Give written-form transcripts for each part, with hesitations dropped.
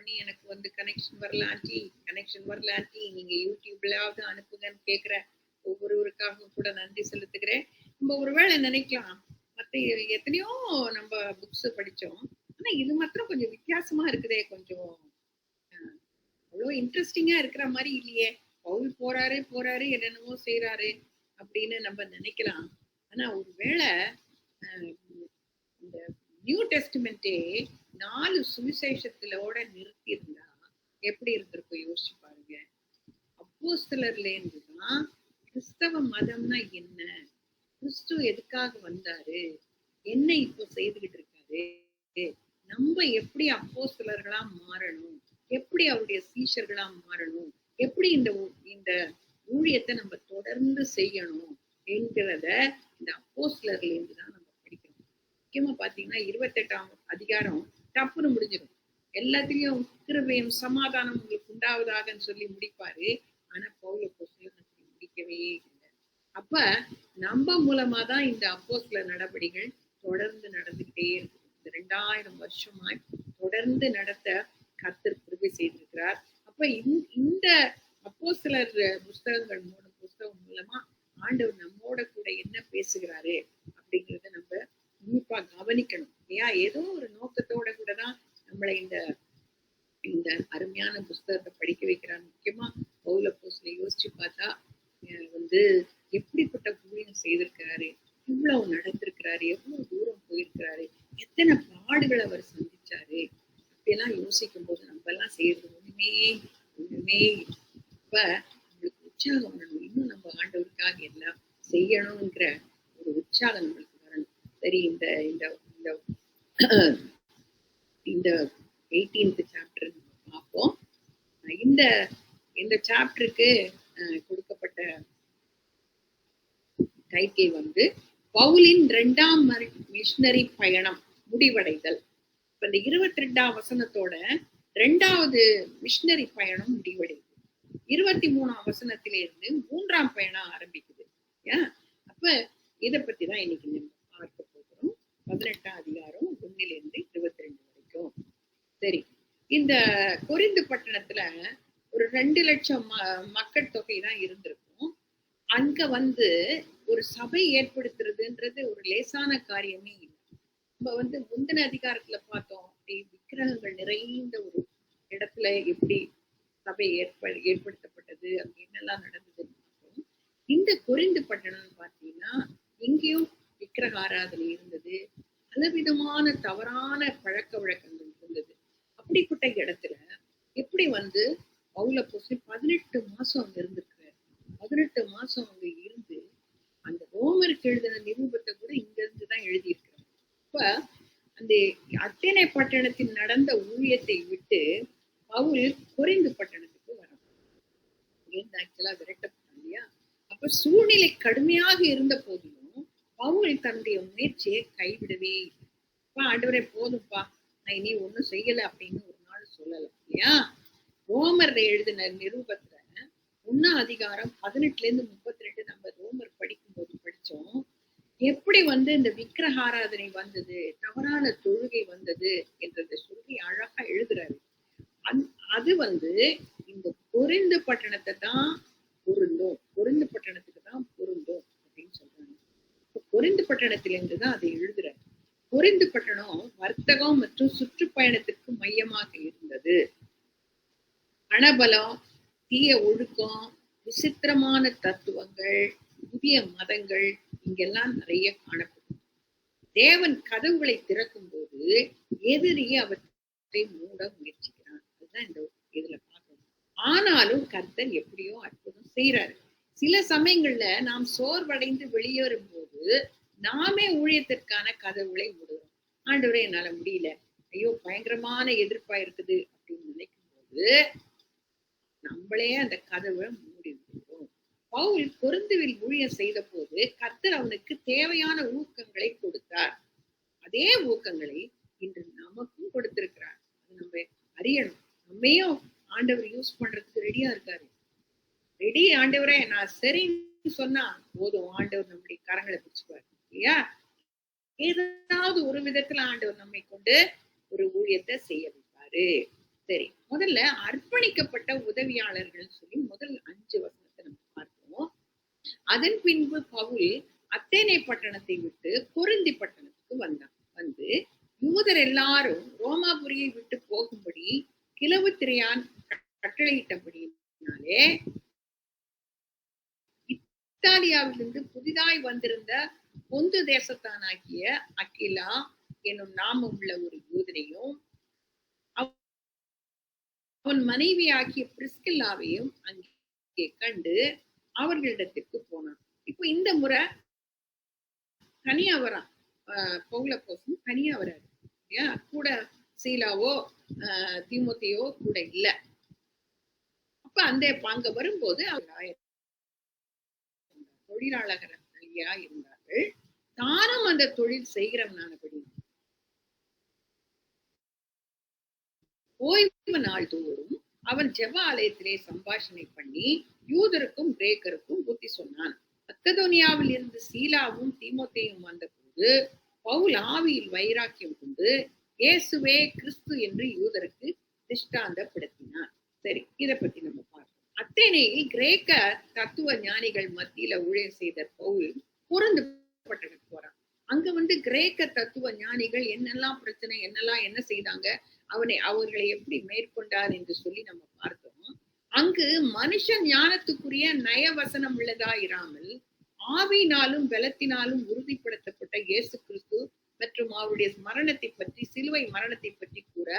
பண்ணி எனக்கு கனெக்ஷன் வரல ஆண்டி, நீங்க யூடியூப்லயாவது அனுப்புங்கன்னு கேட்கிற ஒவ்வொருவருக்காக கூட நன்றி செலுத்துக்கிறேன். நம்ம ஒருவேளை நினைக்கலாம், மத்த எத்தனையோ நம்ம புக்ஸ் படிச்சோம், ஆனா இது மாத்திரம் கொஞ்சம் வித்தியாசமா இருக்குதே, கொஞ்சம் அவ்வளவு இன்ட்ரெஸ்டிங்கா இருக்கிற மாதிரி இல்லையே, பவுல் போறாரு என்னென்னமோ செய்யறாரு அப்படின்னு நம்ம நினைக்கலாம். ஆனா ஒருவேளை இந்த நியூ டெஸ்டிமெண்டே 4 சுவிசேஷத்திலோட நிறுத்தி இருந்தா எப்படி இருந்திருக்கும் யோசிச்சு பாருங்க. அப்போஸ்தலர்ல இருந்துதான் கிறிஸ்தவ மதம்னா என்ன, கிறிஸ்து எதுக்காக வந்தாரு, என்ன இப்போ செய்துகிட்டு இருக்காரு, நம்ம எப்படி அப்போஸ்தலர்களா மாறணும், எப்படி அவருடைய சீஷர்களா மாறணும், எப்படி இந்த ஊழியத்தை நம்ம தொடர்ந்து செய்யணும் என்கிறத இந்த அப்போஸ்தலர்ல இருந்துதான் நம்ம படிக்கிறோம். முக்கியமா பாத்தீங்கன்னா 28ஆம் அதிகாரம் தப்புன்னு முடிஞ்சிடும். எல்லாத்திலையும் கிருபையும் சமாதானம் உங்களுக்கு உண்டாவதாகன்னு சொல்லி முடிப்பாரு. ஆனா பவுல் அப்போஸ்தலர் முடிக்கவே இல்லை. அப்ப நம்ம மூலமாதான் இந்த அப்போஸ்தலர் நடவடிக்கைகள் தொடர்ந்து நடந்துகிட்டே இருக்கு. இந்த 2000 வருஷமாய் தொடர்ந்து நடத்த கர்த்தர் கிருபை செய்திருக்கிறார். அப்ப இந்த அப்போஸ்தலர் புஸ்தகம் மூலமா ஆண்டவர் நம்மோட கூட என்ன பேசுகிறாரு அப்படிங்கறத நம்ம உன்னிப்பா கவனிக்கணும். ஏதோ ஒரு நோக்கத்தோட கூடதான் நம்மளை இந்த அருமையான புஸ்தகத்தை படிக்க வைக்கிறார். முக்கியமா பவுல் அப்போஸ்தலரை யோசிச்சு பார்த்தா எப்படிப்பட்ட ஊழியம் செய்திருக்கிறாரு, இவ்வளவு நடந்திருக்கிறாரு, எவ்வளவு தூரம் போயிருக்கிறாரு, எத்தனை பாடுகள் அவர் சந்திச்சாரு அப்படியெல்லாம் யோசிக்கும் போது நம்ம எல்லாம் செய்யறது ஒண்ணுமே இப்ப நம்மளுக்கு உற்சாகம் வரணும். இன்னும் நம்ம ஆண்டவருக்காக எல்லாம் செய்யணும்ங்கிற ஒரு உற்சாகம் நம்மளுக்கு வரணும். சரி, இந்த 18th சாப்டர் பார்ப்போம். இந்த சாப்டருக்கு கொடுக்கப்பட்ட டைட்டில் பவுலின் 2ஆம் மிஷனரி பயணம் முடிவடைதல். இப்ப இந்த 22ஆம் வசனத்தோட 2வது மிஷனரி பயணம் முடிவடையுது. 23ஆம் வசனத்திலிருந்து 3ஆம் பயணம் ஆரம்பிக்குது. அப்ப இத பத்திதான் இன்னைக்கு நம்ம பார்க்க போகிறோம். 18ஆம் அதிகாரம் 1லிருந்து 22 வரைக்கும். சரி, இந்த கொரிந்து பட்டணத்துல ஒரு 2 லட்சம் மக்கள் தொகை தான் இருந்திருக்கும். அங்க ஒரு சபை ஏற்படுத்துறதுன்றது ஒரு லேசான காரியமே இல்லை. நம்ம முந்தின அதிகாரத்துல பார்த்தோம், அப்படி விக்கிரகங்கள் நிறைந்த ஒரு இடத்துல எப்படி சபை ஏற்படுத்தப்பட்டது, அங்க என்னெல்லாம் நடந்ததுன்னு பார்த்தோம். இந்த கொரிந்து பட்டணம் பார்த்தீங்கன்னா எங்கேயும் விக்கிரக ஆராதனை இருந்தது, பலவிதமான தவறான பழக்க வழக்கங்கள் இருந்தது. அப்படிப்பட்ட இடத்துல எப்படி பவுல் அப்போஸ்தலர் 18 மாசம் அங்க இருந்திருக்கிறார். 18 மாசம் அங்க இருந்து அந்த ரோமருக்கு எழுதின நிருபத்தை கூட இங்க இருந்துதான் எழுதியிருக்கிறார். இப்ப அந்த அத்தேனை பட்டணத்தில் நடந்த ஊழியத்தை விட்டு பவுல் கொரிந்து பட்டணத்துக்கு வரணும். ஆக்சுவலா விரட்டப்பட்டான் இல்லையா? அப்ப சூழ்நிலை கடுமையாக இருந்த போதிலும் பவுல் தன்னுடைய முயற்சியை கைவிடவே இல்லை. ஆண்டவரே போதும்பா, நான் இனி ஒண்ணும் செய்யல அப்படின்னு ஒரு நாள் சொல்லல இல்லையா? ரோமர் எழுதின நிருபத்துல 1ஆம் அதிகாரம் 18லிருந்து 32 நம்ம ரோமர் படிக்கும்போது படிச்சோம். எப்படி இந்த விக்கிரக ஆராதனை வந்தது, தவறான தொழுகை வந்தது என்றதை சொல்லி அழகா எழுதுறாரு. அது இந்த கொரிந்து பட்டணத்தை தான் பொருந்தும், கொரிந்து பட்டணத்துக்கு தான் பொருந்தும் அப்படின்னு சொல்றாங்க. கொரிந்து பட்டணத்திலிருந்துதான் அதை எழுதுறாரு. கொரிந்து பட்டணம் வர்த்தகம் மற்றும் சுற்றுப்பயணத்திற்கு மையமாக இருந்தது. பணபலம், தீய ஒழுக்கம், விசித்திரமான தத்துவங்கள், புதிய மதங்கள் இங்கெல்லாம் நிறைய காணப்படும். தேவன் கதவுகளை திறக்கும் போது எதிரியே அவற்றை மூட முயற்சிக்கிறான். அதுதான் இந்த இதுல பார்க்கணும். ஆனாலும் கர்த்தர் எப்படியோ அற்புதம் செய்யறாரு. சில சமயங்கள்ல நாம் சோர்வடைந்து வெளியேறும் போது நாமே ஊழியத்திற்கான கதவுகளை மூடுறோம். ஆண்டவரே என்னால முடியல, ஐயோ பயங்கரமான எதிர்ப்பா இருக்குது அப்படின்னு நினைக்கும் போது நம்மளே அந்த கதவை மூடி விடுவோம். பவுல் கொரிந்துவில் ஊழியம் செய்த போது கர்த்தர் அவனுக்கு தேவையான ஊக்கங்களை கொடுத்தார். அதே ஊக்கங்களை இன்று நமக்கும் கொடுத்திருக்கிறார். அது நம்ம அறியணும். நம்மையும் ஆண்டவர் யூஸ் பண்றதுக்கு ரெடியா இருக்காரு. ரெடி, ஆண்டவரே நான் சரின்னு சொன்னா போதும், ஆண்டவர் நம்முடைய கரங்களை பிடிச்சுப்பாரு இல்லையா? ஏதாவது ஒரு விதத்துல ஆண்டவர் நம்மை கொண்டு ஒரு ஊழியத்தை செய்ய வைப்பாரு. சரி, முதல்ல அர்ப்பணிக்கப்பட்ட உதவியாளர்கள் சொல்லி முதல் 5 வசனத்தை நம்ம பார்ப்போம். அதன் பின்பு பவுல் அத்தேனே பட்டணத்தை விட்டு கொரிந்தி பட்டணத்துக்கு வந்தான். வந்து யூதர் எல்லாரும் ரோமாபுரியை விட்டு போகும்படி கிழவு திரையான் கட்டளையிட்டபடியினாலே இத்தாலியாவிலிருந்து புதிதாய் வந்திருந்த பொந்து தேசத்தானாகிய அகிலா என்னும் நாமம் உள்ள ஒரு யூதனையும் அவன் மனைவியாகிய பிரிஸ்கில்லாவையும் அங்கே கண்டு அவர்களிடத்திற்கு போனான். இப்போ இந்த முறை தனியா வரான். பவுல போசும் தனியா வராது. கூட சீலாவோ தீமோத்தேயோ கூட இல்ல. அப்ப அந்த அங்க வரும்போது அவர் தொழிலாளர்களா இருந்தார்கள். தானும் அந்த தொழில் செய்கிறவனானபடி ஓய்வு நாள் தோறும் அவன் ஜெப ஆலயத்திலே சம்பாஷணை பண்ணி யூதருக்கும் கிரேக்கருக்கும் புத்தி சொன்னான். மக்கெதோனியாவில் இருந்து சீலாவும் தீமோத்தேயும் வந்தபோது பவுல் ஆவியில் வைராக்கியம் கொண்டு இயேசுவே கிறிஸ்து என்று யூதருக்கு திஷ்டாந்தப்படுத்தினான். சரி, இதை பத்தி நம்ம பார்ப்போம். அத்தேனையில் கிரேக்க தத்துவ ஞானிகள் மத்தியில ஊழியம் செய்த பவுல் பொருந்து பட்டணத்துக்கு போறான். அங்க கிரேக்க தத்துவ ஞானிகள் என்னெல்லாம் பிரச்சனை, என்ன செய்தாங்க, அவர்களை எப்படி மேற்கொண்டார் என்று சொல்லி நம்ம பார்த்தோம். அங்கு மனுஷ ஞானத்துக்குரிய நயவசனம் உள்ளதா இராமல் ஆவியினாலும் பலத்தினாலும் உறுதிப்படுத்தப்பட்ட இயேசு கிறிஸ்து மற்றும் அவருடைய மரணத்தை பற்றி, சிலுவை மரணத்தை பற்றி கூற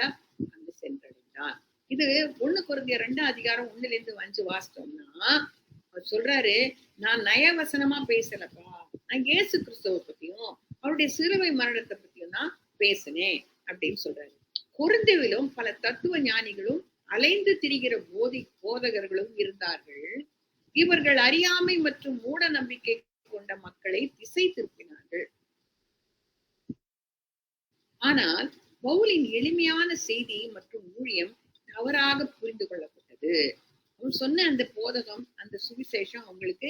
அங்கு சென்றடைந்தார். இது 1 கொரிந்தியர் 2:1-5 வாசித்தோம்னா அவர் சொல்றாரு, நான் நயவசனமா பேசலப்பா, நான் இயேசு கிறிஸ்துவ பத்தியும் அவருடைய சிலுவை மரணத்தை பத்தியும் தான் பேசினேன் அப்படின்னு சொல்றாரு. கொரிந்தியிலும் பல தத்துவ ஞானிகளும் அலைந்து திரிகிற போதகர்களும் இருந்தார்கள். இவர்கள் அறியாமை மற்றும் மூட நம்பிக்கை கொண்ட மக்களை திசை திருப்பினார்கள். ஆனால் பவுலின் எளிமையான செய்தி மற்றும் ஊழியம் தவறாக புரிந்து கொள்ளப்பட்டது. அவன் சொன்ன அந்த போதகம், அந்த சுவிசேஷம் அவங்களுக்கு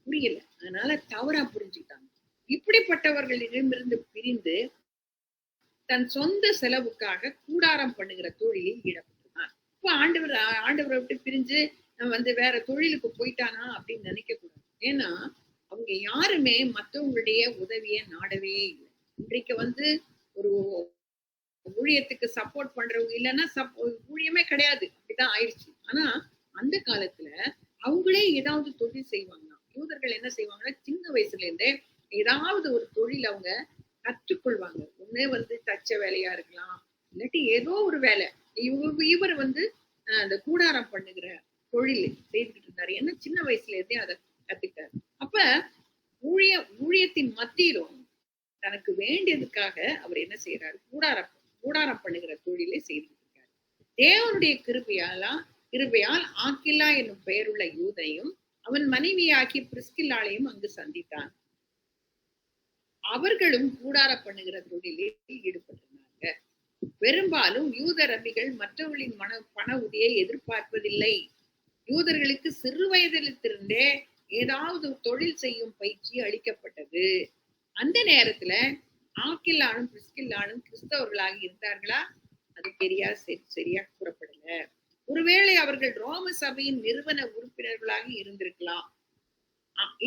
புரியல. அதனால தவறா புரிஞ்சுட்டாங்க. இப்படிப்பட்டவர்களிடமிருந்து பிரிந்து தன் சொந்த செலவுக்காக கூடாரம் பண்ணுகிற தொழிலில் ஈடுபட்டுதான். இப்ப ஆண்டவரை விட்டு பிரிஞ்சு வேற தொழிலுக்கு போயிட்டானா அப்படின்னு நினைக்க கூடாது. ஏன்னா அவங்க யாருமே மற்றவங்களுடைய உதவியை நாடவே இல்லை. இன்றைக்கு ஒரு ஊழியத்துக்கு சப்போர்ட் பண்றவங்க இல்லைன்னா ஊழியமே கிடையாது, அப்படிதான் ஆயிடுச்சு. ஆனா அந்த காலத்துல அவங்களே ஏதாவது தொழில் செய்வாங்க. யூதர்கள் என்ன செய்வாங்கன்னா, சின்ன வயசுல இருந்தே ஏதாவது ஒரு தொழில் அவங்க கற்றுக்கொள்வாங்க. ஒண்ணு தச்ச வேலையா இருக்கலாம், இல்லாட்டி ஏதோ ஒரு வேலை. இவர் அந்த கூடாரம் பண்ணுகிற தொழில் செய்துகிட்டு இருந்தாரு. ஏன்னா சின்ன வயசுல இருந்தே அதை கத்துக்கிட்டாரு. அப்ப ஊழியத்தின் மத்தியிலும் தனக்கு வேண்டியதுக்காக அவர் என்ன செய்யறாரு, கூடாரம் பண்ணுகிற தொழிலை செய்துட்டு இருக்காரு. தேவனுடைய கிருபையால் ஆக்கில்லா என்னும் பெயருள்ள யூதனையும் அவன் மனைவியாகி பிரிஸ்கில்லாளையும் அங்கு சந்தித்தான். அவர்களும் கூடார பண்ணுகிற தொழிலில் ஈடுபட்டிருந்தாங்க. பெரும்பாலும் யூத ரபிகள் மற்றவர்களின் பண உதவியை எதிர்பார்ப்பதில்லை. யூதர்களுக்கு சிறு வயதிலிருந்தே ஏதாவது தொழில் செய்யும் பயிற்சி அளிக்கப்பட்டது. அந்த நேரத்துல ஆக்கில்லானும் பிரிஸ்கில்லானும் கிறிஸ்தவர்களாக இருந்தார்களா? அது சரியா கூறப்படல. ஒருவேளை அவர்கள் ரோம சபையின் நிறுவன உறுப்பினர்களாக இருந்திருக்கலாம்.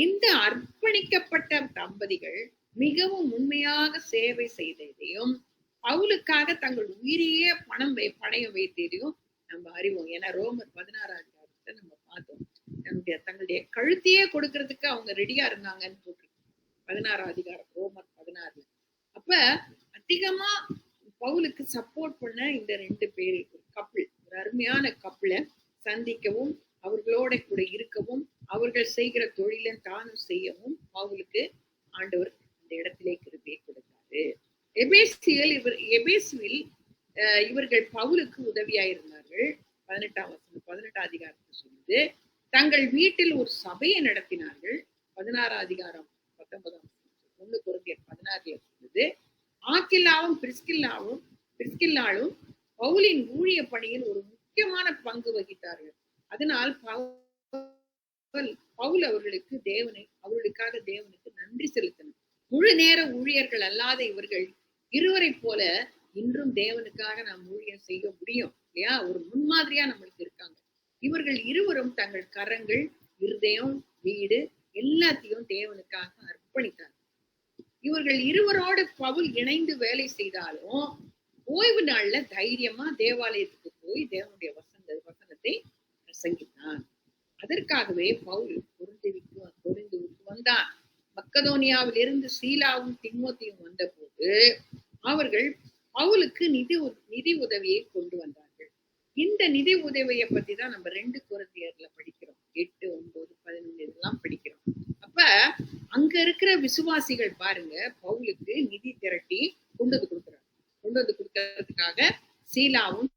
இந்த அர்ப்பணிக்கப்பட்ட தம்பதிகள் மிகவும் உண்மையாக சேவை செய்ததையும் பவுலுக்காக தங்கள் உயிரையே பணயம் வைத்ததையும் நம்ம அறிவோம். ஏன்னா ரோமர் 16 நம்ம பார்த்தோம். தங்களுடைய கழுத்தையே கொடுக்கறதுக்கு அவங்க ரெடியா இருந்தாங்கன்னு போட்டிருக்கு 16 ரோமர் 16. அப்ப அதிகமா பவுலுக்கு சப்போர்ட் பண்ண இந்த 2 பேர் கப்பிள், ஒரு அருமையான கப்பிளை சந்திக்கவும் அவர்களோட கூட இருக்கவும் அவர்கள் செய்கிற தொழிலை தானும் செய்யவும் பவுலுக்கு ஆண்டவர் அந்த இடத்திலே கிருபையை கொடுத்தாரு. எபேசுவில் இவர்கள் பவுலுக்கு உதவியாயிருந்தார்கள். 18 அதிகாரத்தில் சொல்லுது, தங்கள் வீட்டில் ஒரு சபையை நடத்தினார்கள். 16 அதிகாரம் 19 1 கொரிந்தியர் 16 சொல்லுது, ஆக்கில்லாவும் பிரிஸ்கில்லாலும் பவுலின் ஊழிய பணியில் ஒரு முக்கியமான பங்கு வகித்தார்கள். அதனால் பவுல் அவர்களுக்காக தேவனுக்கு நன்றி செலுத்தினார். முழு நேர ஊழியர்கள் அல்லாத இவர்கள் இருவரை போல இன்றும் தேவனுக்காக நாம் ஊழியம் செய்ய முடியும். இல்லையா? ஒரு முன்மாதிரியா நம்மளுக்கு இருக்காங்க. இவர்கள் இருவரும் தங்கள் கரங்கள், இருதயம், வீடு எல்லாத்தையும் தேவனுக்காக அர்ப்பணித்தார். இவர்கள் இருவரோடு பவுல் இணைந்து வேலை செய்தாலும் ஓய்வு நாள்ல தைரியமா தேவாலயத்துக்கு போய் தேவனுடைய வசனத்தை பிரசங்கித்தான். அதற்காகவே பவுல் கொரிந்துவுக்கு வந்தான். மக்கதோனியாவில் இருந்து சீலாவும் திமோத்தியும் வந்த போது அவர்கள் பவுலுக்கு நிதி உதவியை கொண்டு வந்தார்கள். இந்த நிதி உதவியை பத்தி தான் நம்ம 2 கொரிந்தியர்ல படிக்கிறோம். 8, 9, 11 இதெல்லாம் படிக்கிறோம். அப்ப அங்க இருக்கிற விசுவாசிகள் பாருங்க, பவுலுக்கு நிதி திரட்டி கொண்டு வந்து கொடுக்கறதுக்காக சீலாவும்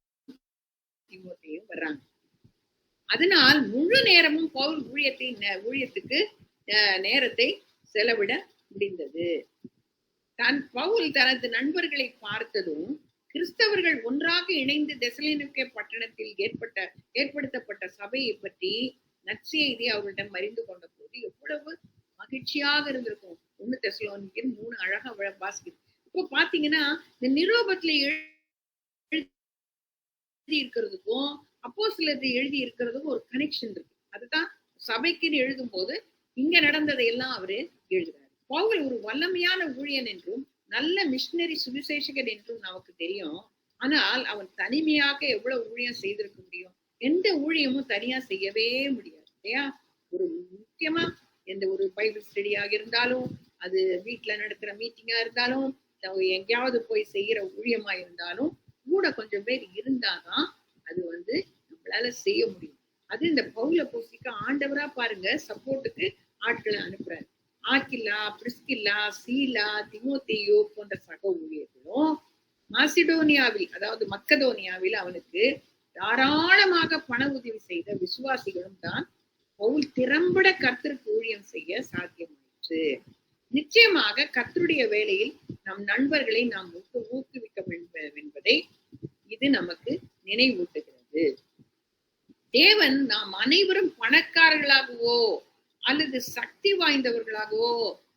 திமோத்தியும் வர்றாங்க. அதனால் முழு நேரமும் பவுல் ஊழியத்துக்கு நேரத்தை செலவிட முடிந்தது. பவுல் தனது நண்பர்களை பார்த்ததும் கிறிஸ்தவர்கள் ஒன்றாக இணைந்து தெசலோனிக்கே பட்டணத்தில் ஏற்படுத்தப்பட்ட சபையை பற்றி நற்செய்தி அவர்களிடம் அறிந்து கொண்ட போது எவ்வளவு மகிழ்ச்சியாக இருந்திருக்கும். 1 தெசலோனிக்கர் 3 அழகா வாசிக்குது. இப்போ பாத்தீங்கன்னா இந்த நிருபத்துல எழுதி இருக்கிறதுக்கும் அப்போஸ்தலர்கள் எழுதி இருக்கிறதுக்கும் ஒரு கனெக்ஷன் இருக்கு. அதுதான் சபைக்குன்னு எழுதும் போது இங்க நடந்ததை எல்லாம் அவரு எழுதுறாரு. பவுல் ஒரு வல்லமையான ஊழியன் என்றும் நல்ல மிஷினரி சுவிசேஷகன் என்றும் நமக்கு தெரியும். ஆனால் அவன் தனிமையாக எவ்வளவு ஊழியம் செய்திருக்க முடியும்? எந்த ஊழியமும் தனியா செய்யவே முடியாது இல்லையா? ஒரு முக்கியமா எந்த ஒரு பைபிள் ஸ்டடியாக இருந்தாலும், அது வீட்டுல நடக்கிற மீட்டிங்கா இருந்தாலும், எங்கேயாவது போய் செய்யற ஊழியமா இருந்தாலும் கூட கொஞ்சம் பேர் இருந்தாதான் அது நம்மளால செய்ய முடியும். அது இந்த பவுல போஸ்டிக்கு ஆண்டவரா பாருங்க சப்போர்ட்டுக்கு ஆட்களை அனுப்புறாரு. ஆக்கில்லா, பிரிஸ்கில்லா, சீலா, திமோத்தேயு போன்ற சக ஊழியர்களும் மாசிடோனியாவில், அதாவது மக்கதோனியாவில் அவனுக்கு தாராளமாக பண உதவி செய்த விசுவாசிகளும் தான் பவுல் திறம்பட கர்த்தருக்கு ஊழியம் செய்ய சாத்தியமாயிற்று. நிச்சயமாக கர்த்தருடைய வேளையில் நம் நண்பர்களை நாம் ஊக்குவிக்க வேண்டும் என்பதை இது நமக்கு நினைவூட்டுகிறது. தேவன் நாம் அனைவரும் பணக்காரர்களாகவோ அல்லது சக்தி வாய்ந்தவர்களாகவோ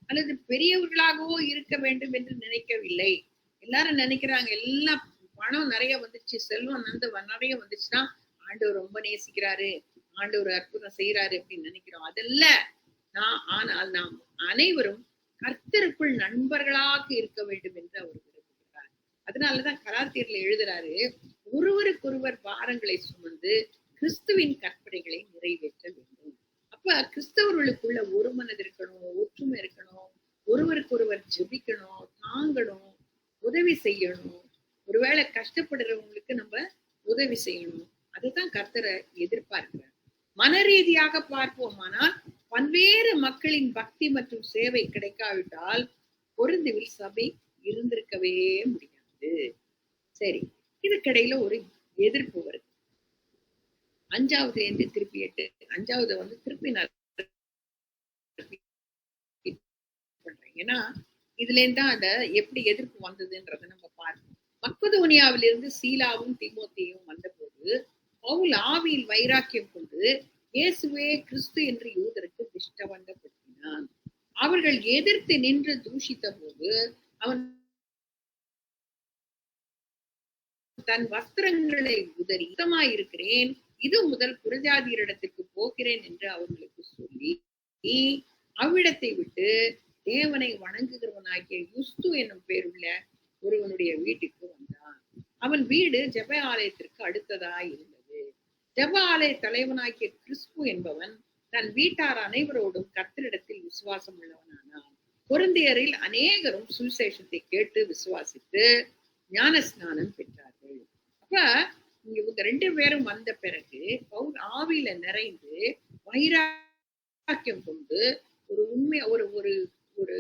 அல்லது பெரியவர்களாகவோ இருக்க வேண்டும் என்று நினைக்கவில்லை. எல்லாரும் நினைக்கிறாங்க, எல்லாம் பணம் நிறைய வந்துச்சு, செல்வம் நிறைய வந்துச்சுன்னா ஆண்டவர் ரொம்ப நேசிக்கிறாரு, ஆண்டவர் அற்புதம் செய்யறாரு அப்படின்னு நினைக்கிறோம். அதல்ல. ஆனால் நாம் அனைவரும் கர்த்தருக்குள் நண்பர்களாக இருக்க வேண்டும் என்று அவர் விரும்புகிறார். அதனாலதான் கலாத்தியர்ல எழுதுறாரு, ஒருவருக்கொருவர் பாரங்களை சுமந்து கிறிஸ்துவின் கற்பனைகளை நிறைவேற்ற வேண்டும். அப்ப கிறிஸ்தவர்களுக்குள்ள ஒரு மனது இருக்கணும், ஒற்றுமை இருக்கணும், ஒருவருக்கு ஒருவர் ஜெபிக்கணும், தாங்கணும், உதவி செய்யணும். ஒருவேளை கஷ்டப்படுறவங்களுக்கு நம்ம உதவி செய்யணும். அதுதான் கர்த்தரை எதிர்பார்க்கிறார். மன ரீதியாக பார்ப்போமானால் பல்வேறு மக்களின் பக்தி மற்றும் சேவை கிடைக்காவிட்டால் கொரிந்துவில் சபை இருந்திருக்கவே முடியாது. சரி, இதுக்கிடையில ஒரு எதிர்ப்பு வருது. 5வது என்று திருப்பி 8, 5வது திருப்பி ஏன்னா இதுல இருந்தா அத எப்படி எதிர்ப்பு வந்ததுன்றத நம்ம பார்ப்போம். மக்கதோனியாவிலிருந்து சீலாவும் திமோத்தேயும் வந்த போது பவுல் ஆவியில் வைராக்கியம் கொண்டு இயேசுவே கிறிஸ்து என்று யூதருக்கு திஷ்டவந்தப்படுத்தினான். அவர்கள் எதிர்த்து நின்று தூஷித்த போது அவன் தன் வஸ்திரங்களை உதறி சுத்தமாயிருக்கிறேன், இது முதல் புரஜாதியரிடத்திற்கு போகிறேன் என்று அவர்களுக்கு சொல்லி அவ்விடத்தை விட்டு தேவனை வணங்குகிறவனாகிய யுஸ்து என்னும் பேருள்ள ஒருவனுடைய வீட்டுக்கு வந்தான். அவன் வீடு ஜெப ஆலயத்திற்கு அடுத்ததாய் இருந்தது. ஜெப ஆலய தலைவனாகிய கிறிஸ்பு என்பவன் தன் வீட்டார் அனைவரோடும் கர்த்தரிடத்தில் விசுவாசம் உள்ளவனானான். கொரிந்தியரில் அநேகரும் சுவிசேஷத்தை கேட்டு விசுவாசித்து ஞான ஸ்நானம் பெற்றார்கள். அப்ப இவங்க 2 பேரும் வந்த பிறகு பவுல் ஆவியில நிறைந்து வைராக்கியம் கொண்டு ஒரு உண்மை ஒரு ஒரு ஒரு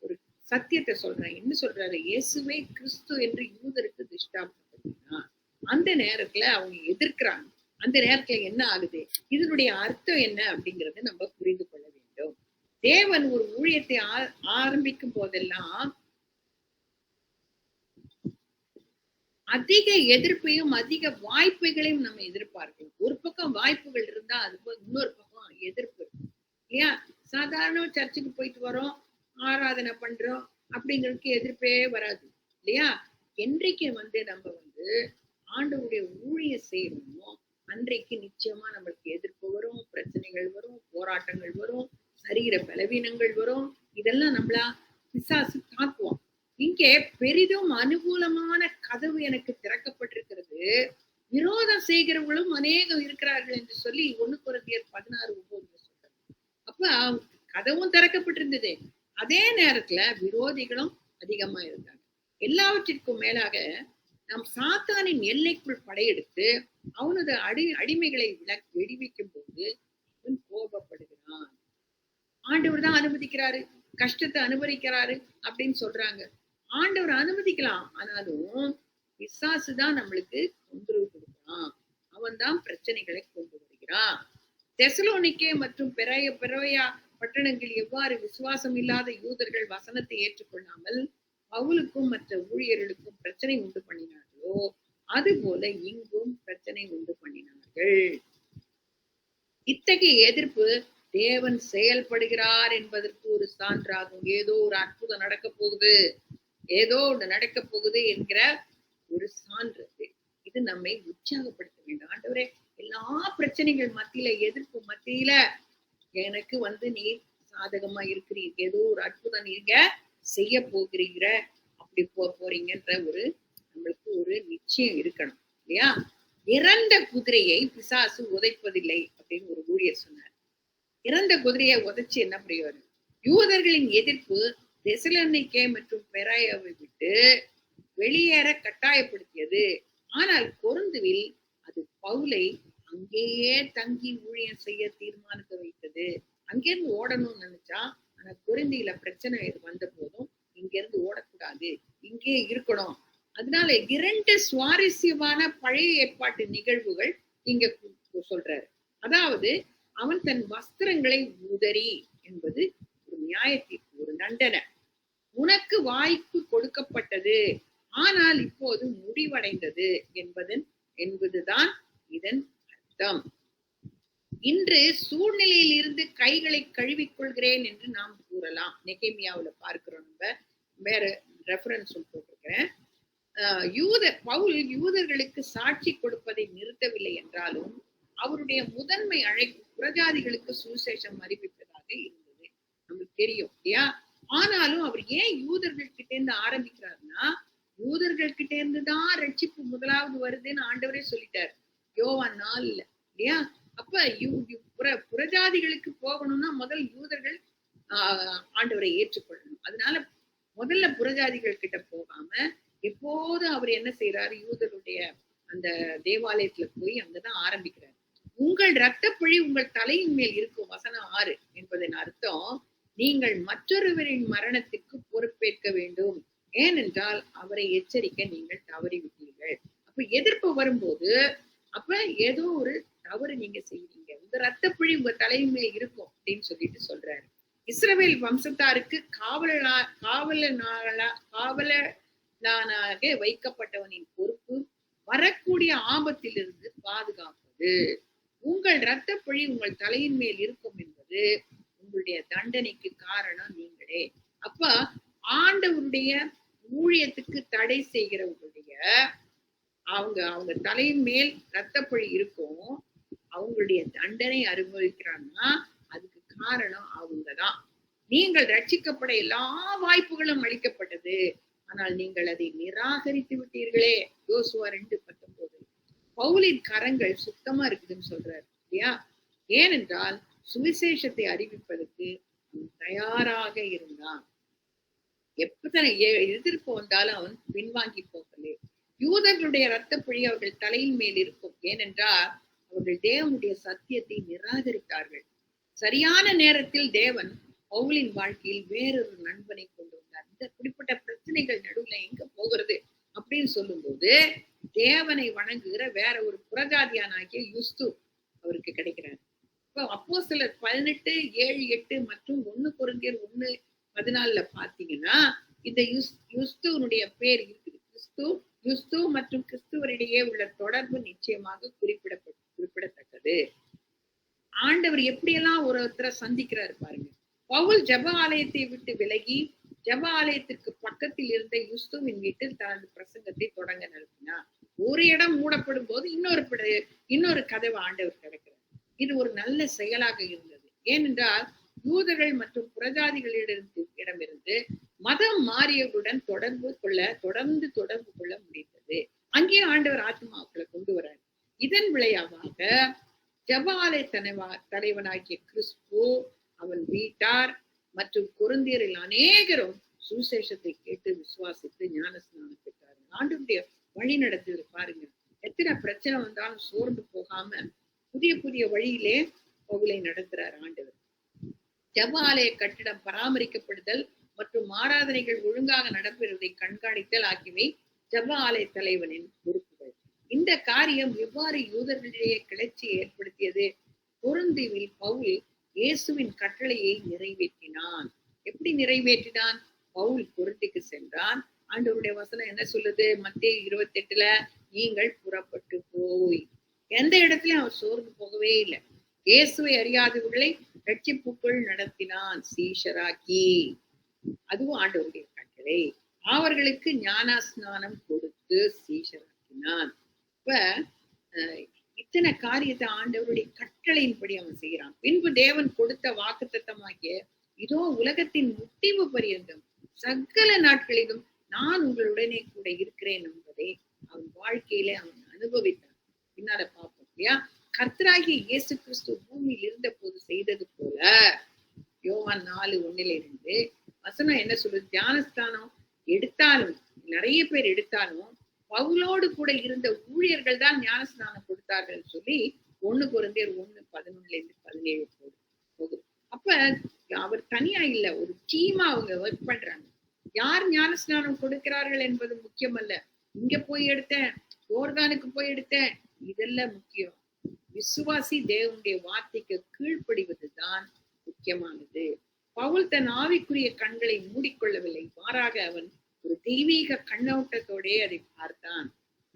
ஒரு சத்தியத்தை சொல்றேன். என்ன சொல்றாரு? இயேசுவே கிறிஸ்து என்று யூதருக்கு திஷ்டாப்படுத்தினார். அந்த நேரத்துல அவங்க எதிர்க்கிறாங்க. அந்த நேரத்துல என்ன ஆகுது, இதனுடைய அர்த்தம் என்ன அப்படிங்கறத நம்ம புரிந்து கொள்ள வேண்டும். தேவன் ஒரு ஊழியத்தை ஆரம்பிக்கும் போதெல்லாம் அதிக எதிர்ப்பையும் அதிக வாய்ப்புகளையும் நம்ம எதிர்பார்க்கணும். ஒரு பக்கம் வாய்ப்புகள் இருந்தா அது இன்னொரு பக்கம் எதிர்ப்பு இருக்கும் இல்லையா? சாதாரண சர்ச்சுக்கு போயிட்டு வரோம், ஆராதனை பண்றோம் அப்படிங்கிறதுக்கு எதிர்ப்பே வராது இல்லையா? என்றைக்கு நம்ம ஆண்டவருடைய ஊழியம் செய்யணுமோ அன்றைக்கு நிச்சயமா நம்மளுக்கு எதிர்ப்பு வரும், பிரச்சனைகள் வரும், போராட்டங்கள் வரும், சரீர பலவீனங்கள் வரும். இதெல்லாம் நம்மளா பிசாசு தாக்குவோம். இங்கே பெரிதும் அனுகூலமான கதவு எனக்கு திறக்கப்பட்டிருக்கிறது, விரோதம் செய்கிறவர்களும் அநேகம் இருக்கிறார்கள் என்று சொல்லி 1 கொரிந்தியர் 16:9 சொல்றாங்க. அப்ப கதவும் திறக்கப்பட்டிருந்தது, அதே நேரத்துல விரோதிகளும் அதிகமா இருந்தாங்க. எல்லாவற்றிற்கும் மேலாக நாம் சாத்தானின் எல்லைக்குள் படையெடுத்து அவனது அடிமைகளை வெடிவிக்கும் போது அவன் கோபப்படுகிறான். ஆண்டவர் தான் அனுமதிக்கிறாரு, கஷ்டத்தை அனுபவிக்கிறாரு அப்படின்னு சொல்றாங்க. ஆண்டவர் அனுமதிக்கலாம், ஆனாலும் பிசாசு தான் நம்மளுக்கு தொந்தரவு கொடுக்கிறான். அவன் தான் பிரச்சனைகளை கொண்டு வருகிறான். தெசலோனிக்கே மற்றும் பெரோயா பட்டணங்கள் எவ்வாறு விசுவாசம் இல்லாத யூதர்கள் வசனத்தை ஏற்றுக்கொள்ளாமல் பவுலுக்கும் மற்ற ஊழியர்களுக்கும் பிரச்சனை உண்டு பண்ணினார்களோ அதுபோல இங்கும் பிரச்சனை உண்டு பண்ணினார்கள். இத்தகைய எதிர்ப்பு தேவன் செயல்படுகிறார் என்பதற்கு ஒரு சான்றாகும். ஏதோ ஒரு அற்புதம் நடக்க போகுது, ஏதோ ஒன்று நடக்க போகுது என்கிற ஒரு சான்று. இது நம்மை உற்சாகப்படுத்த வேண்டும். ஆண்டவரே, எல்லா பிரச்சனைகள் மத்தியில, எதிர்ப்பு மத்தியில எனக்கு நீ சாதகமா இருக்கிறீங்க, ஏதோ ஒரு அற்புதம் நீங்க செய்ய போகிறீங்க, அப்படி போறீங்கன்ற ஒரு நம்மளுக்கு ஒரு நிச்சயம் இருக்கணும் இல்லையா? இறந்த குதிரையை பிசாசு உதைப்பதில்லை அப்படின்னு ஒரு ஊழியர் சொன்னார். இறந்த குதிரையை உதைச்சு என்ன பிரயோஜனம்? யூதர்களின் எதிர்ப்பு தெசலோனிக்கே மற்றும் பெரோயாவை விட்டு வெளியேற கட்டாயப்படுத்தியது. ஆனால் கொரிந்துவில் அது பவுலை அங்கேயே தங்கி ஊழியம் செய்ய தீர்மானிக்க வைத்தது. அங்கிருந்து ஓடணும்னு நினைச்சா, ஆனா கொரிந்தியில பிரச்சனை வந்த போதும் இங்கிருந்து ஓடக்கூடாது, இங்கே இருக்கணும். அதனால 2 சுவாரஸ்யமான பழைய ஏற்பாட்டு நிகழ்வுகள் இங்க சொல்றாரு. அதாவது அவன் தன் வஸ்திரங்களை உதறி என்பது ஒரு நியாயத்திற்கு ஒரு தண்டனை. உனக்கு வாய்ப்பு கொடுக்கப்பட்டது, ஆனால் இப்போது முடிவடைந்தது என்பதுதான் இதன் அர்த்தம். இன்று சூழ்நிலையில் இருந்து கைகளை கழுவிக்கொள்கிறேன் என்று நாம் கூறலாம். நெகேமியாவுல பார்க்கிறோம். நம்ம வேற ரெஃபரன்ஸ் போட்டிருக்கிறேன். பவுல் யூதர்களுக்கு சாட்சி கொடுப்பதை நிறுத்தவில்லை என்றாலும் அவருடைய முதன்மை அழைப்பு புறஜாதிகளுக்கு சுவிசேஷம் அறிவிப்பதாக இருந்தது, நமக்கு தெரியும் இல்லையா? ஆனாலும் அவர் ஏன் யூதர்கள் கிட்ட இருந்து ஆரம்பிக்கிறாருன்னா, யூதர்கள் கிட்ட இருந்துதான் ரட்சிப்பு முதலாவது வருதுன்னு ஆண்டவரே சொல்லிட்டாரு யோவான் 4 இல்லையா? அப்ப புறஜாதிகளுக்கு போகணும்னா முதல் யூதர்கள் ஆண்டவரை ஏற்றுக்கொள்ளணும். அதனால முதல்ல புறஜாதிகள் கிட்ட போகாம எப்போது அவர் என்ன செய்யறாரு, யூதருடைய அந்த தேவாலயத்துல போய் அங்கதான் ஆரம்பிக்கிறார். உங்கள் இரத்தப்பழி உங்கள் தலையின் மேல் இருக்கும், வசனம் 6 என்பதன் அர்த்தம் நீங்கள் மற்றொருவரின் மரணத்திற்கு பொறுப்பேற்க வேண்டும், ஏனென்றால் அவரை எச்சரிக்க நீங்கள் தவறிவிட்டீர்கள். அப்ப எதிர்ப்பு வரும்போது அப்ப ஏதோ ஒரு தவறு நீங்க செய்வீங்க, உங்க இரத்தப்பழி உங்க தலையின் மேல் இருக்கும் அப்படின்னு சொல்லிட்டு சொல்றாரு. இஸ்ரவேல் வம்சத்தாருக்கு காவலனாக வைக்கப்பட்டவனின் பொறுப்பு வரக்கூடிய ஆபத்திலிருந்து பாதுகாப்பது. உங்கள் இரத்தப்பழி உங்கள் தலையின் மேல் இருக்கும் என்பது உங்களுடைய தண்டனைக்கு காரணம் நீங்களே. அப்ப ஆண்டவருடைய ஊழியத்துக்கு தடை செய்கிறவங்களுடைய அவங்க தலையின் மேல் இரத்தப்பழி இருக்கும், அவங்களுடைய தண்டனை அனுபவிக்கிறாங்கன்னா அதுக்கு காரணம் அவங்கதான். நீங்கள் ரட்சிக்கப்பட எல்லா வாய்ப்புகளும் அளிக்கப்பட்டது, ஆனால் நீங்கள் அதை நிராகரித்து விட்டீர்களே. யோசுவா 2:19. பவுலின் கரங்கள் சுத்தமா இருக்குதுன்னு சொல்றாரு இல்லையா? ஏனென்றால் சுவிசேஷத்தை அறிவிப்பதற்கு தயாராக இருந்தான். எப்பத்தனை எதிர்ப்பு வந்தாலும் அவன் பின்வாங்கி போகலே. யூதர்களுடைய இரத்தப்பழி அவர்கள் தலையின் மேல் இருக்கும், ஏனென்றால் அவர்கள் தேவனுடைய சத்தியத்தை நிராகரித்தார்கள். சரியான நேரத்தில் தேவன் பவுலின் வாழ்க்கையில் வேறொரு நண்பனை கொண்டு வந்தார். இந்த குறிப்பிட்ட பிரச்சனைகள் நடுவுல எங்க போகிறது அப்படின்னு சொல்லும் போது தேவனை வணங்குகிற வேற ஒரு புறஜாதியானாகிய யுஸ்து அவருக்கு கிடைக்கிறார். இப்போ அப்போஸ்தலர் 18:7-8 மற்றும் 1 கொரிந்தியர் 1:14 பாத்தீங்கன்னா இந்த யுஸ்துவனுடைய பேர் இருக்குது. யுஸ்து மற்றும் கிறிஸ்துவரிடையே உள்ள தொடர்பு நிச்சயமாக குறிப்பிடத்தக்கது. ஆண்டவர் எப்படியெல்லாம் ஒருத்தரை சந்திக்கிறாரு பாருங்க. பவுல் ஜப ஆலயத்தை விட்டு விலகி ஜப ஆலயத்திற்கு பக்கத்தில் இருந்த யுஸ்துவின் வீட்டில் தனது பிரசங்கத்தை தொடங்க நடத்தினார். ஒரு இடம் மூடப்படும் போது இன்னொரு கதவு ஆண்டவர் திறக்கிறார். இது ஒரு நல்ல செயலாக இருந்தது. ஏனென்றால் யூதர்கள் மற்றும் புறஜாதிகளிடமிருந்து மதம் மாறியவுடன் தொடர்ந்து தொடர்பு கொள்ள முடிந்தது. அங்கே ஆண்டவர் ஆத்மாக்களை கொண்டு வரார். இதன் விளைவாக ஜெபஆலய தலைவனாகிய கிறிஸ்து, அவன் வீட்டார் மற்றும் கொரிந்தியரில் அநேகரும் சுவிசேஷத்தை கேட்டு விசுவாசித்து ஞானஸ்நானம் பெற்றார்கள். ஆண்டவருடைய வழி நடத்துவது பாருங்க. எத்தனை பிரச்சனை வந்தாலும் சோர்ந்து போகாம புதிய புதிய வழியிலே பவுலை நடத்துறார் ஆண்டவர். ஜெபஆலய கட்டிடம் பராமரிக்கப்படுதல் மற்றும் ஆராதனைகள் ஒழுங்காக நடைபெறுவதை கண்காணித்தல் ஆகியவை ஜெபஆலய தலைவனின் பொறுப்புகள். இந்த காரியம் எவ்வாறு யூதர்களிடையே கிளர்ச்சியை ஏற்படுத்தியது? கொரிந்தியில் பவுல் இயேசுவின் கட்டளையை நிறைவேற்றினான். எப்படி நிறைவேற்றினான்? பவுல் கொரிந்திக்கு சென்றான். ஆண்டவருடைய வசனம் என்ன சொல்லுது? மத்தேயு 28ல, நீங்கள் புறப்பட்டு போய். எந்த இடத்துலயும் அவர் சோர்ந்து போகவே இல்லை. இயேசுவை அறியாதவர்களை ரட்சிப்புக்குள் நடத்தினான், சீஷராக்கி. அதுவும் ஆண்டவருடைய கட்டளை. அவர்களுக்கு ஞானஸ்நானம் கொடுத்து சீஷராக்கினான். இப்ப இத்தனை காரியத்தை ஆண்டவருடைய கட்டளையின்படி அவன் செய்யறான். பின்பு தேவன் கொடுத்த வாக்குத்தத்தமாகிய, இதோ உலகத்தின் முடிவு பரியந்தம் சகல நாட்களிலும் நான் உங்களுடனே கூட இருக்கிறேன் என்பதை அவன் வாழ்க்கையில அவன் அனுபவித்தான். பின்னால பார்ப்போம் இல்லையா? கர்த்தராகிய இயேசு கிறிஸ்து பூமியில் இருந்த போது செய்தது போல, யோவான் 4:1 வசனம் என்ன சொல்லுது? ஞானஸ்தானம் எடுத்தாலும், நிறைய பேர் எடுத்தாலும், பவுலோடு கூட இருந்த ஊழியர்கள் தான் ஞானஸ்நானம் கொடுத்தார்கள் சொல்லி 1 கொரிந்தியர் 1:11-17 போகுது. அப்ப அவர் தனியா இல்ல, ஒரு டீமா அவங்க ஒர்க் பண்றாங்க. யார் ஞானஸ்நானம் கொடுக்கிறார்கள் என்பது முக்கியம் அல்ல. இங்க போய் எடுத்தேன், யோர்தானுக்கு போய் எடுத்தேன், இதெல்லாம் முக்கியம். விசுவாசி தேவனுடைய வார்த்தைக்கு கீழ்ப்படிவதுதான் முக்கியமானது. பவுல் தன் ஆவிக்குரிய கண்களை மூடிக்கொள்ளவில்லை. மாறாக அவன் ஒரு தெய்வீக கண்ணோட்டத்தோடே அதை பார்த்தான்.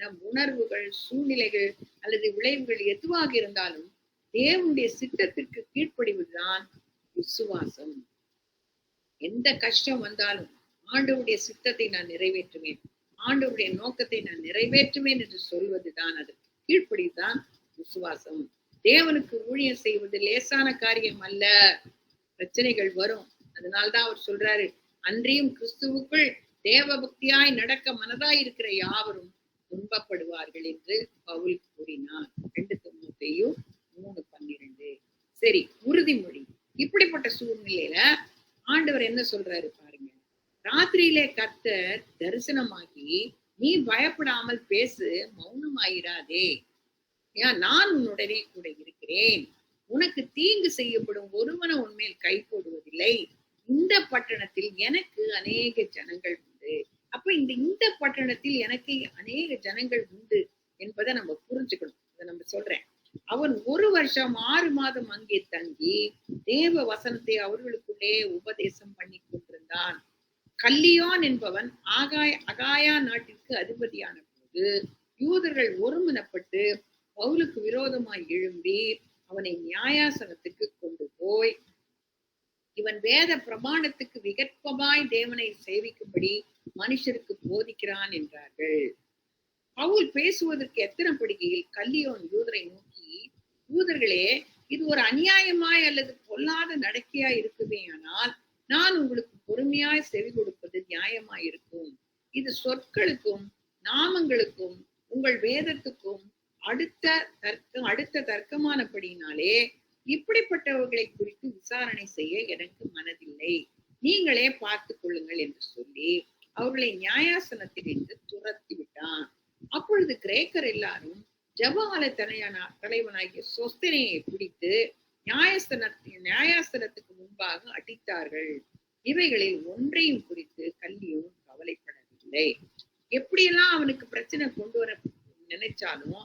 நம் உணர்வுகள், சூழ்நிலைகள் அல்லது விளைவுகள் எதுவாக இருந்தாலும் தேவனுடைய சித்தத்திற்கு கீழ்ப்படிவதுதான் விசுவாசம். எந்த கஷ்டம் வந்தாலும் ஆண்டவருடைய சித்தத்தை நான் நிறைவேற்றுவேன், ஆண்டவருடைய நோக்கத்தை நான் நிறைவேற்றுவேன் என்று சொல்வதுதான், அதற்கு கீழ்ப்படிதான் விசுவாசம். தேவனுக்கு ஊழியம் செய்வது லேசான காரியம் அல்ல. பிரச்சனைகள் வரும். அதனால்தான் அவர் சொல்றாரு, அன்றியும் கிறிஸ்துவுக்குள் தேவ பக்தியாய் நடக்க மனதாய் இருக்கிற யாவரும் துன்பப்படுவார்கள் என்று பவுல் கூறினார். 2 தீமோத்தேயு 3:12. சரி, உறுதிமொழி. இப்படிப்பட்ட சூழ்நிலையில ஆண்டவர் என்ன சொல்றாரு பாருங்க. ராத்திரியிலே கர்த்தர் தரிசனமாகி, நீ பயப்படாமல் பேசு, மௌனமாயிராதே, நான் உன்னுடனே கூட இருக்கிறேன், உனக்கு தீங்கு செய்யப்படும் ஒருவனை உன்மேல் கை போடுவதில்லை, இந்த பட்டணத்தில் எனக்கு அநேக ஜனங்கள் உண்டு. அப்ப இந்த பட்டணத்தில் எனக்கு அநேக ஜனங்கள் உண்டு என்பதை நம்ம புரிஞ்சுக்கணும். அதை நம்ம சொல்றேன். அவன் 1 வருஷம் 6 மாதம் அங்கே தங்கி தேவ வசனத்தை அவர்களுக்குள்ளே உபதேசம் பண்ணி கொண்டிருந்தான். கல்லியோன் என்பவன் அகாயா நாட்டிற்கு அதிபதியான போது யூதர்கள் ஒருமனப்பட்டு பவுலுக்கு விரோதமாய் எழும்பி அவனை நியாயாசனத்துக்கு கொண்டு போய், இவன் வேத பிரமாணத்துக்கு விகற்பமாய் தேவனை சேவிக்கும்படி மனுஷருக்கு போதிக்கிறான் என்றார்கள். பவுல் பேசுவதற்கு எத்தனைப்படுகையில் கல்லியோன் யூதரை நோக்கி, யூதர்களே, இது ஒரு அநியாயமாய் அல்லது பொல்லாத நடக்கையாய் இருக்குமே, ஆனால் நான் உங்களுக்கு பொறுமையாய் செவி கொடுப்பது நியாயமாய் இருக்கும். இது சொற்களுக்கும் நாமங்களுக்கும் உங்கள் வேதத்துக்கும் அடுத்த தர்க்கமானபடினாலே இப்படிப்பட்டவர்களை குறித்து விசாரணை செய்ய எனக்கு மனதில்லை, நீங்களே பார்த்துக் கொள்ளுங்கள் என்று சொல்லி அவர்களை நியாயாசனத்தில் இருந்து துரத்தி விட்டான். அப்பொழுது கிரேக்கர் எல்லாரும் ஜெபஆலய தலைவனாகிய சொஸ்தெனேயை பிடித்து நியாயாசனத்துக்கு முன்பாக அடித்தார்கள். இவைகளில் ஒன்றையும் குறித்து கல்லியும் கவலைப்படவில்லை. எப்படியெல்லாம் அவனுக்கு பிரச்சனை கொண்டு வர நினைச்சாலும்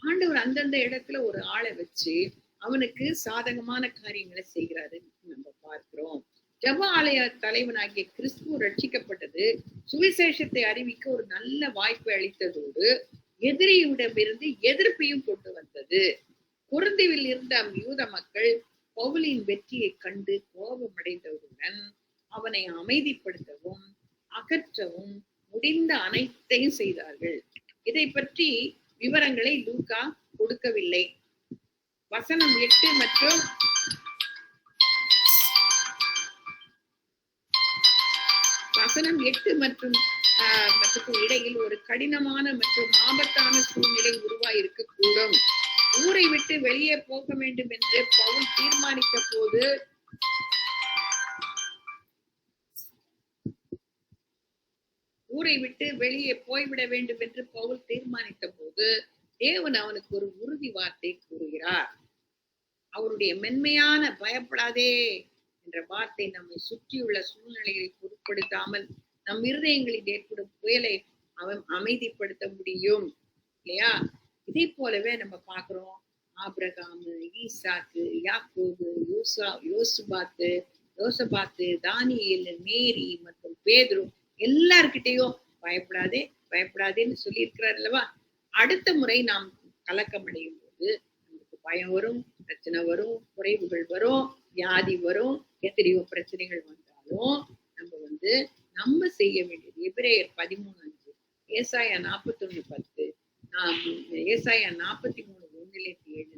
ஆண்டவர் அந்தந்த இடத்துல ஒரு ஆளை வச்சு அவனுக்கு சாதகமான காரியங்களை செய்கிறாரு நம்ம பார்க்கிறோம். ஜெபஆலய தலைவனாகிய கிறிஸ்து ரட்சிக்கப்பட்டது சுவிசேஷத்தை அறிவிக்க ஒரு நல்ல வாய்ப்பை அளித்ததோடு எதிரியிடமிருந்து எதிர்ப்பையும் கொண்டு வந்தது. கொரிந்தியில் இருந்த யூத மக்கள் பவுலின் வெற்றியை கண்டு கோபமடைந்தவருடன் அவனை அமைதிப்படுத்தவும் அகற்றவும் முடிந்த அனைத்தையும் செய்தார்கள். இதை பற்றி விவரங்களை லூக்கா கொடுக்கவில்லை. வசனம் 8 மற்றும் வசனம் 8 மற்றும் இடையில் ஒரு கடினமான மற்றும் ஆபத்தான சூழ்நிலை உருவாயிருக்க கூடும். ஊரை விட்டு வெளியே போக வேண்டும் என்று பவுல் தீர்மானித்த போது ஊரை விட்டு வெளியே போய்விட வேண்டும் என்று பவுல் தீர்மானித்த போது தேவன் அவனுக்கு ஒரு உறுதி வார்த்தை கூறுகிறார். அவருடைய மென்மையான பயப்படாதே என்ற வார்த்தை நம்மை சுற்றியுள்ள சூழ்நிலைகளை பொருட்படுத்தாமல் நம் இருதயங்களில் ஏற்படும் புயலை அவன் அமைதிப்படுத்த முடியும் இல்லையா? இதே போலவே நம்ம பாக்குறோம். ஆபிரகாமு, ஈசாக்கு, யாக்கோபு, யோசபாத்து, தானியேல், மேரி மற்றும் பேதுரு எல்லார்கிட்டையும் பயப்படாதே பயப்படாதேன்னு சொல்லி இருக்கிறார் அல்லவா? அடுத்த முறை நாம் கலக்கம் அடையும் போது நமக்கு பயம் வரும், பிரச்சனை வரும், குறைவுகள் வரும், வியாதி வரும், எத்தனையோ பிரச்சனைகள் வந்தாலும் நம்ம செய்ய வேண்டியது எபிரேயர் 13:5, ஏசாயா 41:10, ஏசாயா 43:1-7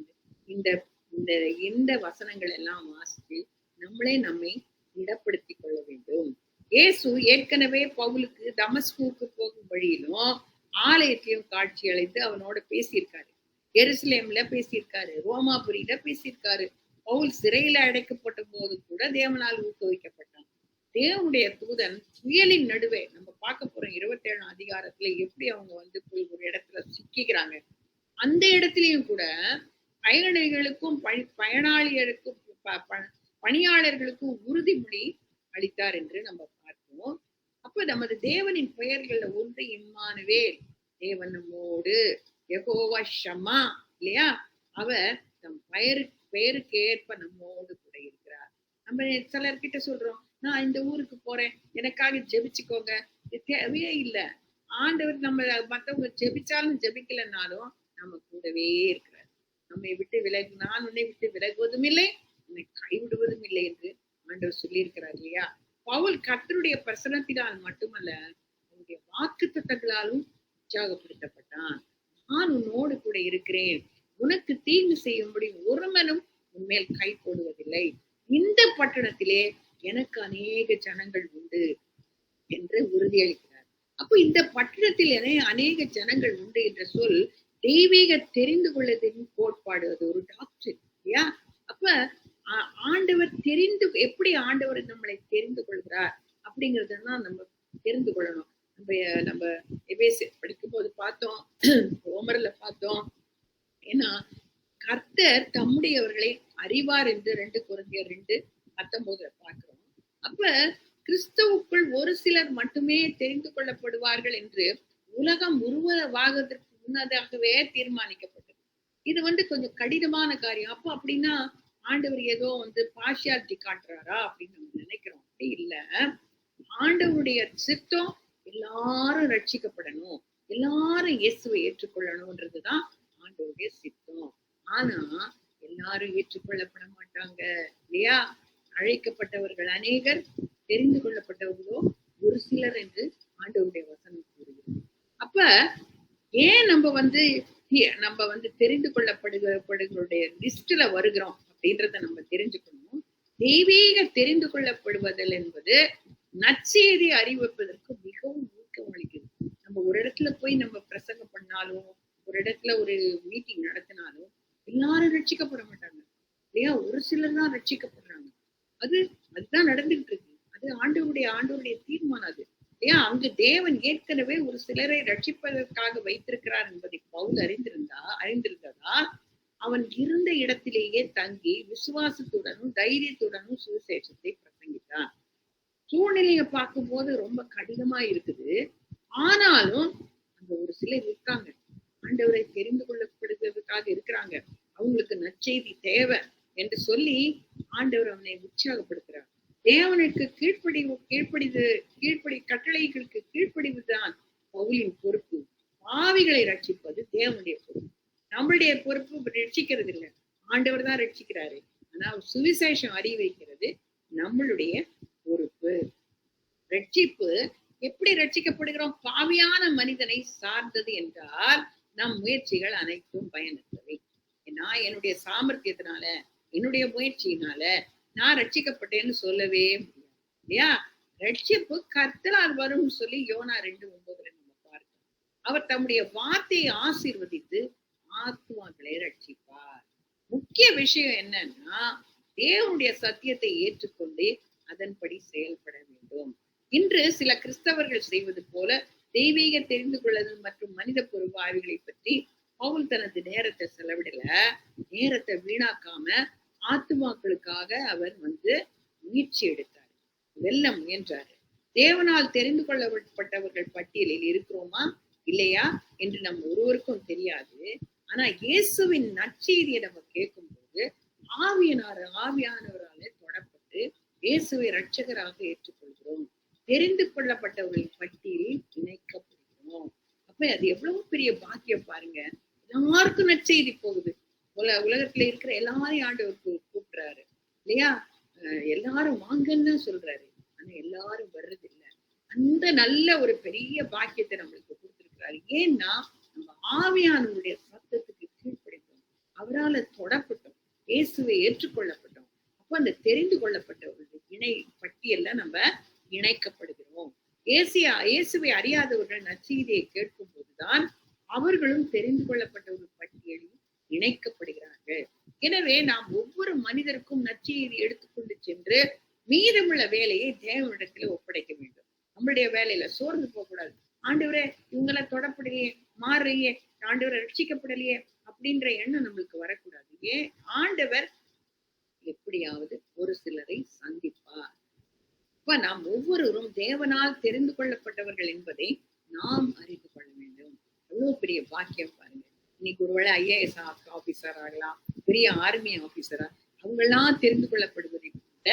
இந்த வசனங்கள் எல்லாம் வாசித்து நம்மை இடப்படுத்திக் கொள்ள வேண்டும். இயேசு ஏற்கனவே பவுலுக்கு தமஸ்குக்கு போகும் வழியிலும் ஆலயத்திலும் காட்சி அளித்து அவனோட பேசியிருக்காரு. எருசலேம்ல பேசியிருக்காரு, ரோமாபுரியில பேசியிருக்காரு. பவுல் சிறையில அடைக்கப்பட்ட போது கூட தேவனால் ஊக்குவிக்கப்பட்டான். தேவனுடைய தூதன் புயலின் நடுவே நம்ம பார்க்க போறோம் 27ஆம் அதிகாரத்துல எப்படி அவங்க போய் ஒரு இடத்துல சிக்கிறாங்க. அந்த இடத்துலயும் கூட பயணிகளுக்கும் பயனாளிகளுக்கும் பணியாளர்களுக்கும் உறுதிமொழி அளித்தார் என்று நம்ம பார்த்தோம். அப்ப நமது தேவனின் பெயர்கள்ல ஒன்று இம்மானுவேல், தேவன் நம்மோடு, யெகோவா ஷம்மா இல்லையா? அவர் தம் பெயருக்கு ஏற்ப நம்மோடு கூட இருக்கிறார். நம்ம சிலர்கிட்ட சொல்றோம், நான் இந்த ஊருக்கு போறேன், எனக்காக ஜெபிச்சுக்கோங்க. இது தேவையே இல்லை. ஆண்டவர் நம்ம மற்றவங்க ஜெபிச்சாலும் ஜெபிக்கலனாலும் நம்ம கூடவே இருக்கிறார். நம்மை விட்டு நான் உன்னை விட்டு விலகுவதும் இல்லை, உன்னை கைவிடுவதும் இல்லை என்று ஆண்டவர் சொல்லி இருக்கிறார் இல்லையா? பவுல் கர்த்தருடைய பிரசனத்தினால் மட்டுமல்ல, அவருடைய வாக்குத்தத்தங்களாலும் உற்சாகப்படுத்தப்பட்டான். நான் உன்னோடு கூட இருக்கிறேன், உனக்கு தீங்கு செய்யும்படி ஒருவனும் உன்மேல் கை போடுவதில்லை, இந்த பட்டணத்திலே எனக்கு அநேக ஜனங்கள் உண்டு என்று உறுதியளிக்கிறார். அப்போ இந்த பட்டணத்தில் அநேக ஜனங்கள் உண்டு என்ற சொல் தெய்வீக தெரிந்து கொள்ளதின் கோட்பாடு. அது ஒரு டாக்டர் இல்லையா? அப்ப ஆண்டவர் எப்படி ஆண்டவர் நம்மளை தெரிந்து கொள்கிறார் அப்படிங்கறதுதான் நம்ம தெரிந்து கொள்ளணும். நம்ம எபேசியர் படிக்கும் போது பார்த்தோம், ரோமர்ல பார்த்தோம். ஏன்னா கர்த்தர் தம்முடையவர்களை அறிவார் என்று 2 கொரிந்தியர் 2:19 பார்க்கிறோம். அப்ப கிறிஸ்துவுக்குள் ஒரு சிலர் மட்டுமே தெரிந்து கொள்ளப்படுவார்கள் என்று உலகம் உருவாகுவதற்கு முன்னதாகவே தீர்மானிக்கப்பட்டது. இது கொஞ்சம் கடினமான காரியம். அப்ப அப்படின்னா ஆண்டவர் ஏதோ பார்ஷியாலிட்டி காட்டுறாரா அப்படின்னு நம்ம நினைக்கிறோம். அப்படி இல்ல. ஆண்டவருடைய சித்தம் எல்லாரும் ரட்சிக்கப்படணும், எல்லாரும் இயேசுவை ஏற்றுக்கொள்ளணும்ன்றதுதான் ஆண்டவருடைய சித்தம். ஆனா எல்லாரும் ஏற்றுக்கொள்ளப்பட மாட்டாங்க இல்லையா? அழைக்கப்பட்டவர்கள் அநேகர், தெரிந்து கொள்ளப்பட்டவர்களோ ஒரு சிலர் என்று ஆண்டவருடைய வசனம் கூறுகிறது. அப்ப ஏன் நம்ம தெரிந்து கொள்ளப்படுகளுடைய லிஸ்ட்ல வருகிறோம் அப்படின்றத நம்ம தெரிஞ்சுக்கணும். தெய்வீக தெரிந்து கொள்ளப்படுவதல் என்பது நற்செய்தி அறிவிப்பதற்கு மிகவும் ஊக்கம் அளிக்குது. நம்ம ஒரு இடத்துல போய் நம்ம பிரசங்கம் பண்ணாலும், ஒரு இடத்துல ஒரு மீட்டிங் நடத்தினாலும் எல்லாரும் ரட்சிக்கப்பட மாட்டாங்க இல்லையா? ஒரு சிலர் தான் ரட்சிக்கப்படுறாங்க. அதுதான் நடந்துகிட்டு இருக்கு. அது ஆண்டவருடைய தீர்மானம் அது இல்லையா? அங்கு தேவன் ஏற்கனவே ஒரு சிலரை ரட்சிப்பதற்காக வைத்திருக்கிறார் என்பதை பவுல் அறிந்திருந்ததால் அவன் இருந்த இடத்திலேயே தங்கி விசுவாசத்துடனும் தைரியத்துடனும் சுவிசேஷத்தை பிரசங்கித்தான். சூழ்நிலையை பார்க்கும் போது ரொம்ப கடினமா இருக்குது. ஆனாலும் அங்க ஒரு சிலர் இருக்காங்க, ஆண்டவரை தெரிந்து கொள்ளப்படுவதற்காக இருக்கிறாங்க, அவங்களுக்கு நற்செய்தி தேவை என்று சொல்லி ஆண்டவர் அவனை உற்சாகப்படுத்துறார். தேவனுக்கு கட்டளைகளுக்கு கீழ்ப்படிவுதான் பவுலின் பொறுப்பு. பாவிகளை ரட்சிப்பது தேவனுடைய பொறுப்பு. நம்மளுடைய பொறுப்பு ரட்சிக்கிறது இல்லை, ஆண்டவர் தான் ரட்சிக்கிறாரு. ஆனா சுவிசேஷம் அறிவிக்கிறது நம்மளுடைய பொறுப்பு. ரட்சிப்பு எப்படி ரட்சிக்கப்படுகிறோம்? பாவியான மனிதனை சார்ந்தது என்றால் நம் முயற்சிகள் அனைத்தும் பயனற்றவை. நான் என்னுடைய சாமர்த்தியத்தினால, என்னுடைய முயற்சியினால நான் ரட்சிக்கப்பட்டேன்னு சொல்லவே முடியாது இல்லையா? ரட்சிப்பு கர்த்தரால் வரும் சொல்லி யோனா 2:9 நம்ம பார்க்கிறோம். அவர் தம்முடைய வார்த்தையை ஆசீர்வதித்து ஆத்துமாக்களை ரட்சிப்பார். முக்கிய விஷயம் என்னன்னா, தேவனுடைய சத்தியத்தை ஏற்றுக்கொண்டு அதன்படி செயல்பட வேண்டும். இன்று சில கிறிஸ்தவர்கள் செய்வது போல தெய்வீக தெரிந்து கொள்ளுதல் மற்றும் மனித பொறுப்பு ஆய்வுகளை பற்றி பவுல் தனது நேரத்தை செலவிடல. நேரத்தை வீணாக்காம ஆத்துமாக்களுக்காக அவர் முயற்சி எடுத்தார், வெல்ல முயன்றாரு. தேவனால் தெரிந்து கொள்ளப்பட்டவர்கள் பட்டியலில் இருக்கிறோமா இல்லையா என்று நம் ஒருவருக்கும் தெரியாது. ஆனா இயேசுவின் நற்செய்தியை நம்ம கேட்கும் போது ஆவியானவராலே தொடப்பட்டு இயேசுவை இரட்சகராக ஏற்றுக்கொள்கிறோம். தெரிந்து கொள்ளப்பட்டவர்களின் பட்டியலில் இணைக்கப்படுகிறோம். அப்ப அது எவ்வளவு பெரிய பாக்கியம் பாருங்க. எல்லாருக்கும் நற்செய்தி போகுது. உலகத்துல இருக்கிற எல்லாரையும் ஆண்டவர் கூப்பிடுறாரு இல்லையா? எல்லாரும் வாங்கன்னு சொல்றாரு. ஆனா எல்லாரும் வர்றது இல்லை. அந்த நல்ல ஒரு பெரிய பாக்கியத்தை நம்மளுக்கு கொடுத்திருக்கிறாரு. ஏன்னா நம்ம ஆவியானவருடைய சத்தத்துக்கு கீழ்ப்படித்தோம், அவரால் தொடப்பட்டோம், இயேசுவை ஏற்றுக்கொள்ளப்பட்டோம். அப்ப அந்த தெரிந்து கொள்ளப்பட்டவர்களுடைய இணை பட்டியல்ல நம்ம இணைக்கப்படுகிறோம். இயேசுவை அறியாதவர்கள் நற்செய்தியை கேட்கும் போதுதான் அவர்களும் தெரிந்து கொள்ளப்பட்டவர்கள் பட்டியலில் இணைக்கப்படுகிறார்கள். எனவே நாம் ஒவ்வொரு மனிதருக்கும் நற்செய்தி எடுத்துக்கொண்டு சென்று மீதமுள்ள வேலையை தேவனிடத்துல ஒப்படைக்க வேண்டும். நம்மளுடைய வேலையில சோர்ந்து போக கூடாது. ஆண்டவரே இவங்களை தொடப்படலையே, மாறுறையே, ஆண்டவரை ரட்சிக்கப்படலையே அப்படின்ற எண்ணம் நம்மளுக்கு வரக்கூடாது. ஏன்? ஆண்டவர் எப்படியாவது ஒரு சிலரை சந்திப்பார். இப்ப நாம் ஒவ்வொருவரும் தேவனால் தெரிந்து கொள்ளப்பட்டவர்கள் என்பதை நாம் அறிந்து கொள்ள வேண்டும். அவ்வளவு பெரிய பாக்கியம் பாருங்க. இன்னைக்கு ஒருவேளை IAS ஆபீசர் ஆகலாம், பெரிய ஆர்மி ஆபீசரா, அவங்கெல்லாம் தெரிந்து கொள்ளப்படுவதை விட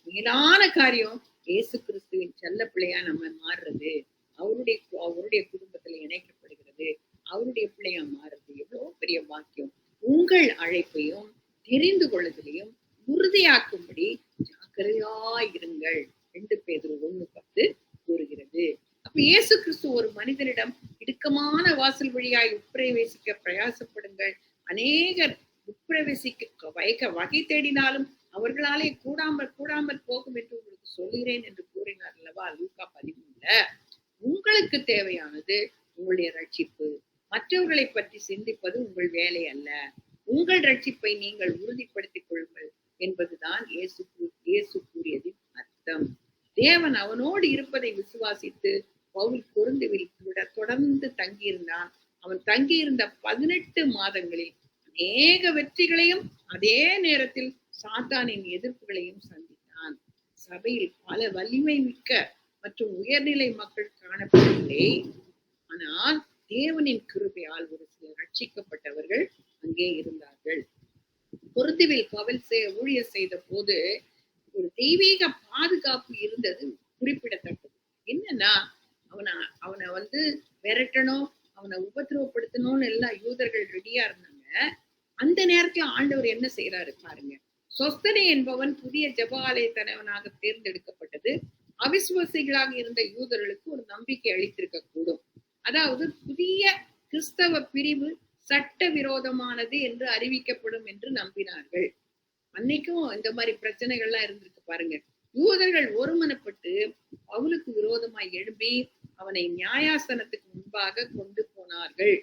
மேலான காரியம் இயேசு கிறிஸ்துவின் செல்ல பிள்ளையா நம்ம மாறுறது, அவருடைய குடும்பத்துல இணைக்கப்படுகிறது, அவருடைய பிள்ளையா மாறுறது எவ்வளவு பெரிய பாக்கியம். உங்கள் அழைப்பையும் தெரிந்து கொள்ளுதலையும் உறுதியாக்கும்படி ஜாக்கிரதையாயிருங்கள் 2 பேதுரு 1:10 கூறுகிறது. அப்ப இயேசு கிறிஸ்து ஒரு மனிதனிடம் இடுக்கமான வாசல் வழியாய் உட்பிரவேசிக்க பிரயாசப்படுங்கள், அநேகர் உட்பிரவேசிக்க வகை தேடினாலும் அவர்களாலே கூடாமல் போகும் என்று உங்களுக்கு சொல்கிறேன் என்று கூறினார் அல்லவா லூக்கா 13. உங்களுக்கு தேவையானது உங்களுடைய ரட்சிப்பு. மற்றவர்களை பற்றி சிந்திப்பது உங்கள் வேலை அல்ல. உங்கள் ரட்சிப்பை நீங்கள் உறுதிப்படுத்திக் கொள்ளுங்கள் என்பதுதான் இயேசு கூறியதின் அர்த்தம். தேவன் அவனோடு இருப்பதை விசுவாசித்து பவுல் கொரிந்துவில் தொடர்ந்து தங்கியிருந்தான். அவன் தங்கியிருந்த 18 மாதங்களில் அநேக வெற்றிகளையும் அதே நேரத்தில் சாத்தானின் எதிர்ப்புகளையும் சந்தித்தான். சபையில் பல வலிமை மிக்க மற்றும் உயர்நிலை மக்கள் காணப்படவில்லை. ஆனால் தேவனின் கிருபையால் ஒரு சில ரட்சிக்கப்பட்டவர்கள் அங்கே இருந்தார்கள். கொரிந்துவில் பவுல் ஊழியர் செய்த போது ஒரு தெய்வீக பாதுகாப்பு இருந்தது குறிப்பிடத்தக்கது. என்னன்னா அவனை விரட்டணும், அவனை உபத்திரவப்படுத்தணும்னு எல்லாம் யூதர்கள் ரெடியா இருந்தாங்க. அந்த நேரத்துல ஆண்டவர் என்ன செய்யறாரு பாருங்க. சொஸ்தனே என்பவன் புதிய ஜெப ஆலய தலைவனாக தேர்ந்தெடுக்கப்பட்டது அவிசுவாசிகளாக இருந்த யூதர்களுக்கு ஒரு நம்பிக்கை அளித்திருக்க கூடும். அதாவது புதிய கிறிஸ்தவ பிரிவு சட்ட விரோதமானது என்று அறிவிக்கப்படும் என்று நம்பினார்கள். அன்னைக்கும் இந்த மாதிரி பிரச்சனைகள்லாம் இருந்திருக்கு பாருங்க. யூதர்கள் ஒருமனப்பட்டு பவுலுக்கு விரோதமாய் எழுப்பி அவனை நியாயாசனத்துக்கு முன்பாக கொண்டு போனார்கள்.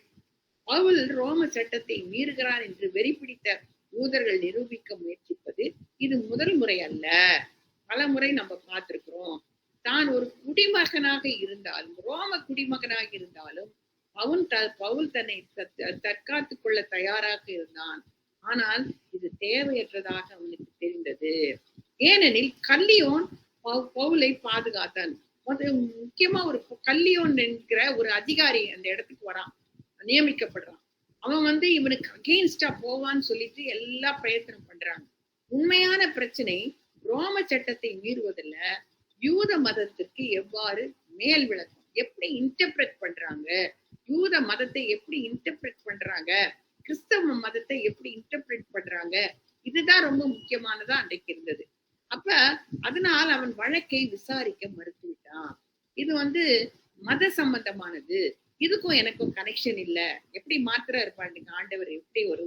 பவுல் ரோம சட்டத்தை மீறுகிறான் என்று வெறி பிடித்த யூதர்கள் நிரூபிக்க முயற்சிப்பது இது முதல் முறை அல்ல. பல முறை நம்ம பார்த்திருக்கிறோம். தான் ஒரு குடிமகனாக இருந்தாலும், ரோம குடிமகனாக இருந்தாலும் பவுல் தன்னை தற்காத்துக் கொள்ள தயாராக இருந்தான். ஆனால் இது தேவையற்றதாக அவனுக்கு தெரிந்தது. ஏனெனில் கல்லியோன் பவுலை பாதுகாத்தான். முக்கியமா ஒரு கல்லியோன் என்கிற ஒரு அதிகாரி அந்த இடத்துக்கு வரான், நியமிக்கப்படுறான். அவன் இவனுக்கு அகெயின்ஸ்டா போவான்னு சொல்லிட்டு எல்லா பிரயத்தனம் பண்றாங்க. உண்மையான பிரச்சனை ரோம சட்டத்தை மீறுவதில்ல, யூத மதத்திற்கு எவ்வாறு மேல் விளக்கம், எப்படி இன்டர்பிரட் பண்றாங்க, யூத மதத்தை எப்படி இன்டர்பிரட் பண்றாங்க, கிறிஸ்தவ மதத்தை எப்படி இன்டர்பிரட் பண்றாங்க, இதுதான் ரொம்ப முக்கியமானதா அன்றைக்கு இருந்தது. அப்ப அதனால் அவன் வழக்கை விசாரிக்க மறுத்துவிட்டான். இது மத சம்பந்தமானது, இதுக்கும் எனக்கும் கனெக்ஷன் இல்ல. எப்படி மாத்திர இருப்பாங்க ஆண்டவர், எப்படி ஒரு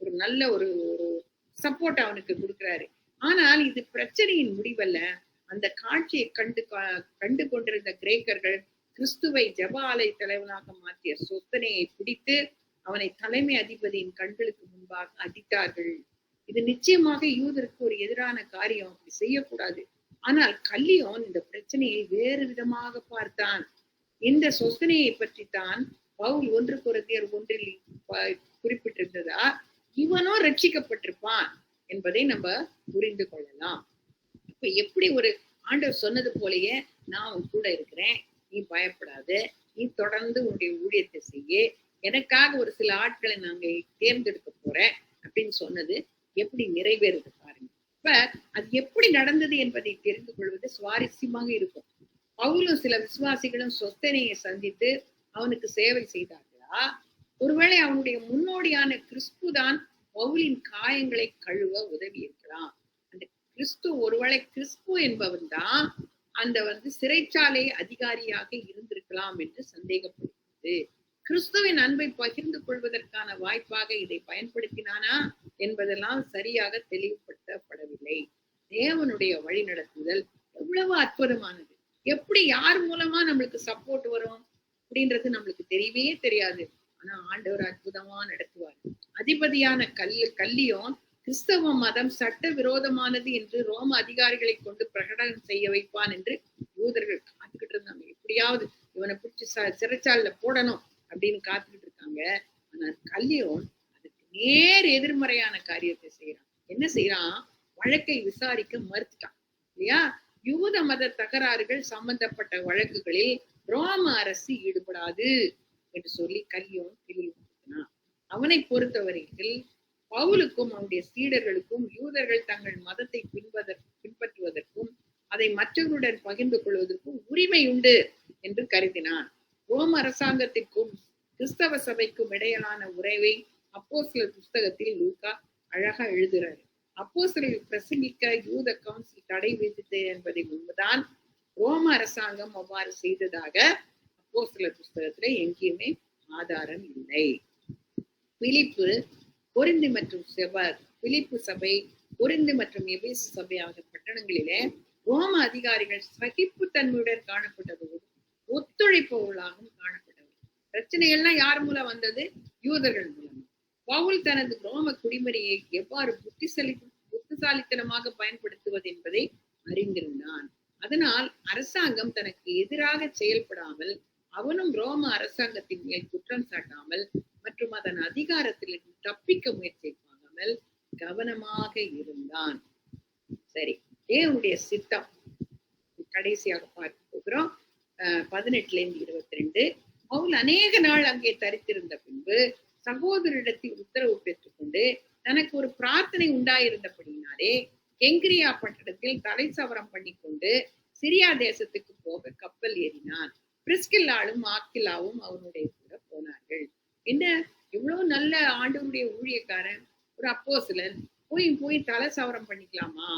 ஒரு நல்ல ஒரு ஒரு சப்போர்ட் அவனுக்கு கொடுக்கிறாரு. ஆனால் இது பிரச்சனையின் முடிவல்ல. அந்த காட்சியை கண்டு கொண்டிருந்த கிரேக்கர்கள் கிறிஸ்துவை ஜெப ஆலய தலைவனாக மாற்றிய சொத்தனையை பிடித்து அவனை தலைமை அதிபதியின் கண்களுக்கு முன்பாக அடித்தார்கள். இது நிச்சயமாக யூதருக்கு ஒரு எதிரான காரியம், அப்படி செய்யக்கூடாது. ஆனால் கல்லியோன் இந்த பிரச்சனையை வேறு விதமாக பார்த்தான். இந்த சொசனையை பற்றி தான் பவுல் 1 கொரிந்தியர் 1 குறிப்பிட்டிருந்ததா, இவனோ ரட்சிக்கப்பட்டிருப்பான் என்பதை நம்ம புரிந்து கொள்ளலாம். இப்ப எப்படி ஒரு ஆண்டவர் சொன்னது போலயே, நான் உன் கூட இருக்கிறேன், நீ பயப்படாத, நீ தொடர்ந்து உன்னுடைய ஊழியத்தை செய்ய, எனக்காக ஒரு சில ஆட்களை நாங்க தேர்ந்தெடுக்க போறேன் அப்படின்னு சொன்னது எப்படி நிறைவேறுது பாருங்க. இப்ப அது எப்படி நடந்தது என்பதை தெரிந்து கொள்வது சுவாரஸ்யமாக இருக்கும். பவுலும் சில விசுவாசிகளும் சொஸ்தேனையை சந்தித்து அவனுக்கு சேவை செய்தார்களா? ஒருவேளை அவனுடைய முன்னோடியான கிறிஸ்து தான் பவுலின் காயங்களை கழுவ உதவி இருக்கலாம். அந்த கிறிஸ்து, ஒருவேளை கிறிஸ்து என்பவன் தான் அந்த சிறைச்சாலை அதிகாரியாக இருந்திருக்கலாம் என்று சந்தேகப்படுகிறது. கிறிஸ்துவின் அன்பை பகிர்ந்து கொள்வதற்கான வாய்ப்பாக இதை பயன்படுத்தினானா என்பதெல்லாம் சரியாக தெளிவுபடுத்தப்படவில்லை. தேவனுடைய வழி நடத்துதல் எவ்வளவு அற்புதமானது! எப்படி யார் மூலமா நம்மளுக்கு சப்போர்ட் வரும் அப்படின்றது நம்மளுக்கு தெரியவே தெரியாது. ஆனா ஆண்டவர் அற்புதமா நடத்துவார். அதிபதியான கல்லியோன் கிறிஸ்தவ மதம் சட்ட விரோதமானது என்று ரோம அதிகாரிகளை கொண்டு பிரகடனம் செய்ய வைப்பான் என்று யூதர்கள் காத்துக்கிட்டு இருந்தாங்க. எப்படியாவது இவனை பிடிச்சி சிறைச்சாலையில போடணும் அப்படின்னு காத்துக்கிட்டு இருக்காங்க. ஆனா கல்லியோன் அதுக்கு நேர் எதிர்மறையான காரியத்தை செய்யறான். என்ன செய்யறான்? வழக்கை விசாரிக்க மறுத்துட்டான் இல்லையா? யூத மத தகராறுகள் சம்பந்தப்பட்ட வழக்குகளில் ரோம அரசு ஈடுபடாது என்று சொல்லி கல்லியோன் தெளிவுபடுத்தினான். அவனை பொறுத்தவரையில் பவுலுக்கும் அவனுடைய சீடர்களுக்கும் யூதர்கள் தங்கள் மதத்தை பின்பற்றுவதற்கும் அதை மற்றவர்களுடன் பகிர்ந்து கொள்வதற்கும் உரிமை உண்டு என்று கருதினான். ரோம அரசாங்கத்திற்கும் கிறிஸ்தவ சபைக்கும் இடையிலான உறவை அப்போஸ்தலர் புஸ்தகத்தில் லூக்கா அழகா எழுதுறாரு. அப்போஸ்தலர்கள் பிரசங்கிக்க யூத கவுன்சில் தடை விதித்தது என்பதை முன்புதான் ரோம அரசாங்கம் அவ்வாறு செய்ததாக அப்போஸ்தலர் புஸ்தகத்துல எங்கேயுமே ஆதாரம் இல்லை. பிலிப்பு, கொரிந்து மற்றும் பிலிப்பு சபை, கொரிந்து மற்றும் எபேசு சபை ஆகிய பட்டணங்களிலே ரோம அதிகாரிகள் சகிப்பு தன்மையுடன் காணப்பட்டதோடு ஒத்துழைப்பவர்களாகவும் காணப்பட்டவர். பிரச்சனைகள்லாம் யார் மூலம் வந்தது? யூதர்கள் மூலம். பவுல் தனது ரோம குடிமரியை எவ்வாறு புத்திசாலித்தனமாக பயன்படுத்துவது என்பதை அறிந்திருந்தான். அதனால் அரசாங்கம் தனக்கு எதிராக செயல்படாமல், அவனும் ரோம அரசாங்கத்தின் மேல் குற்றம் சாட்டாமல் மற்றும் அதன் அதிகாரத்திலிருந்து தப்பிக்க முயற்சிக்காமல் கவனமாக இருந்தான். சரி, தேவனுடைய சித்தம் கடைசியாக பார்க்க போகிறோம். 18-22. பவுல் அநேக நாள் அங்கே தரித்திருந்த பின்பு சகோதரிடத்தில் உத்தரவு பெற்றுக்கொண்டு தனக்கு ஒரு பிரார்த்தனை உண்டாயிருந்தபடினாலே கெங்கிரியா பட்டணத்தில் தலை சவரம் பண்ணி கொண்டு சிரியா தேசத்துக்கு போக கப்பல் ஏறினான். பிரிஸ்கில்லாவும் ஆக்கிலாவும் அவனுடைய கூட போனார்கள். என்ன இவ்வளவு நல்ல ஆண்டவருடைய ஊழியக்காரன், ஒரு அப்போஸ்தலன் போய் தலை சவரம் பண்ணிக்கலாமா?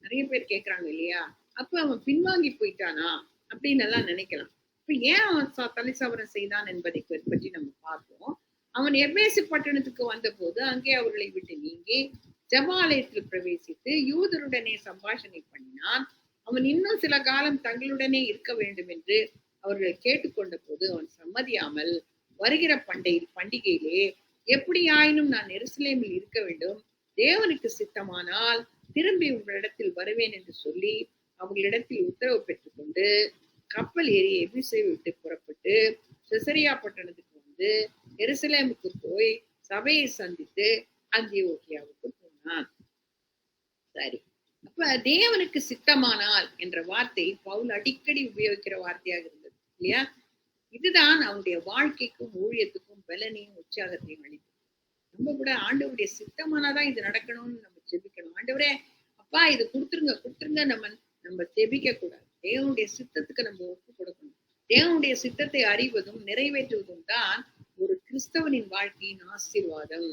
நிறைய பேர் கேட்கறாங்க இல்லையா? அப்ப அவன் பின்வாங்கி போயிட்டானா அப்படின்னு எல்லாம் நினைக்கலாம். இப்ப ஏன் அவன் தலை சவரம் செய்தான் என்பதை பற்றி நம்ம பார்ப்போம். அவன் எபேசு பட்டணத்துக்கு வந்த போது அங்கே அவர்களை விட்டு நீங்கி ஜெபாலயத்தில் பிரவேசித்து யூதருடனே சம்பாஷணை பண்ணினான். அவன் இன்னும் சில காலம் தங்களுடனே இருக்க வேண்டும் என்று அவர்களை கேட்டுக்கொண்ட போது அவன் சம்மதியாமல், வருகிற பண்டிகையிலே எப்படி ஆயினும் நான் எருசலேமில் இருக்க வேண்டும், தேவனுக்கு சித்தமானால் திரும்பி உங்களிடத்தில் வருவேன் என்று சொல்லி அவர்களிடத்தில் உத்தரவு பெற்றுக்கொண்டு கப்பல் ஏறி எபிசை விட்டு புறப்பட்டு செசரியா பட்டணத்துக்கு வந்து எருசலேமுக்கு போய் சபையை சந்தித்து அந்தியோகியாவுக்கு போனான். சரி, அப்ப தேவனுக்கு சித்தமானால் என்ற வார்த்தை பவுல் அடிக்கடி உபயோகிக்கிற வார்த்தையாக இருந்தது இல்லையா? இதுதான் அவனுடைய வாழ்க்கைக்கும் ஊழியத்துக்கும் பலனையும் உற்சாகத்தையும் அளித்தது. நம்ம கூட ஆண்டவருடைய சித்தமானாதான் இது நடக்கணும்னு நம்ம ஜெபிக்கணும். ஆண்டவரே அப்பா இது கொடுத்துருங்க நம்ம ஜெபிக்க கூடாது. தேவனுடைய சித்தத்துக்கு நம்ம ஒப்பு கொடுக்கணும். தேவனுடைய சித்தத்தை அறிவதும் நிறைவேற்றுவதும் தான் ஒரு கிறிஸ்தவனின் வாழ்க்கையின் ஆசீர்வாதம்.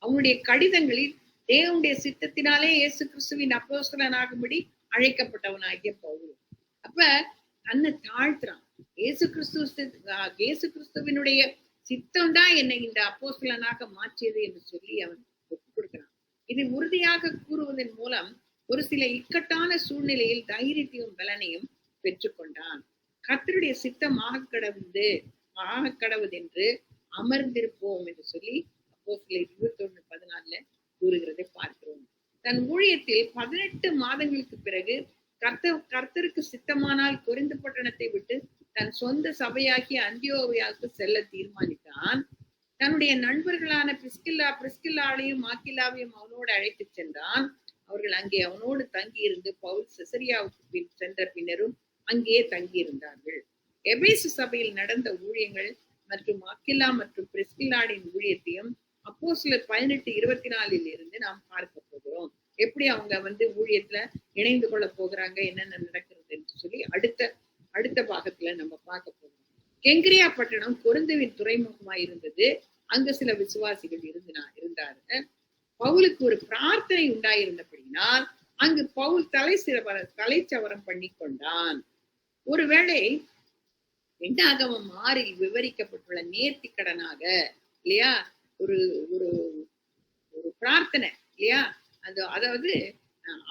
அவனுடைய கடிதங்களில் தேவனுடைய சித்தத்தினாலே இயேசு கிறிஸ்துவின் அப்போஸ்தலனாகும்படி அழைக்கப்பட்டவனாகிய பவுல். அப்ப தன்னை தாழ்த்துறான். இயேசு கிறிஸ்துவினுடைய சித்தம் தான் என்னை இந்த அப்போஸ்தலனாக மாற்றியது என்று சொல்லி அவன் ஒப்புக் கொடுக்கிறான். இதை உறுதியாக கூறுவதன் மூலம் ஒரு சில இக்கட்டான சூழ்நிலையில் தைரியத்தையும் பலனையும் பெற்றுக்கொண்டான். கர்த்தருடைய சித்தம் ஆக கடவுது என்று அமர்ந்திருப்போம் என்று சொல்லி அப்போஸ்தலர் 21:14 கூறுகிறதை பார்க்கிறோம். தன் ஊழியத்தில் 18 மாதங்களுக்கு பிறகு கர்த்தருக்கு சித்தமானால் கொரிந்து பட்டணத்தை விட்டு தன் சொந்த சபையாகிய அந்தியோகியாவுக்கு செல்ல தீர்மானித்தான். தன்னுடைய நண்பர்களான பிரிஸ்கில்லாவையும் ஆக்கிலாவையும் அவனோடு அழைத்து சென்றான். அவர்கள் அங்கே அவனோடு தங்கியிருந்து பவுல் செசரியாவுக்கு சென்ற பின்னரும் அங்கே தங்கியிருந்தார்கள். எபேசு சபையில் நடந்த ஊழியங்கள் மற்றும் ஆக்கிலா மற்றும் பிரிஸ்கில்லாடின் ஊழியத்தையும் அப்போஸ்தலர் 18:24 இருந்து நாம் பார்க்க போகிறோம். எப்படி அவங்க ஊழியத்துல இணைந்து கொள்ள போகிறாங்க, என்னென்ன நடக்கிறது என்று சொல்லி அடுத்த பாகத்துல நம்ம பார்க்க போகிறோம். கெங்கிரியா பட்டணம் கொரிந்துவின் துறைமுகமாய் இருந்தது. அங்க சில விசுவாசிகள் இருந்தாரு. பவுலுக்கு ஒரு பிரார்த்தனை உண்டாயிருந்தபடினால் அங்கு பவுல் தலைச்சவரம் பண்ணி கொண்டான். ஒருவேளை 2ஆகமம் 6 விவரிக்கப்பட்டுள்ள நேர்த்தி கடனாக இல்லையா ஒரு ஒரு ஒரு பிரார்த்தனை இல்லையா, அதாவது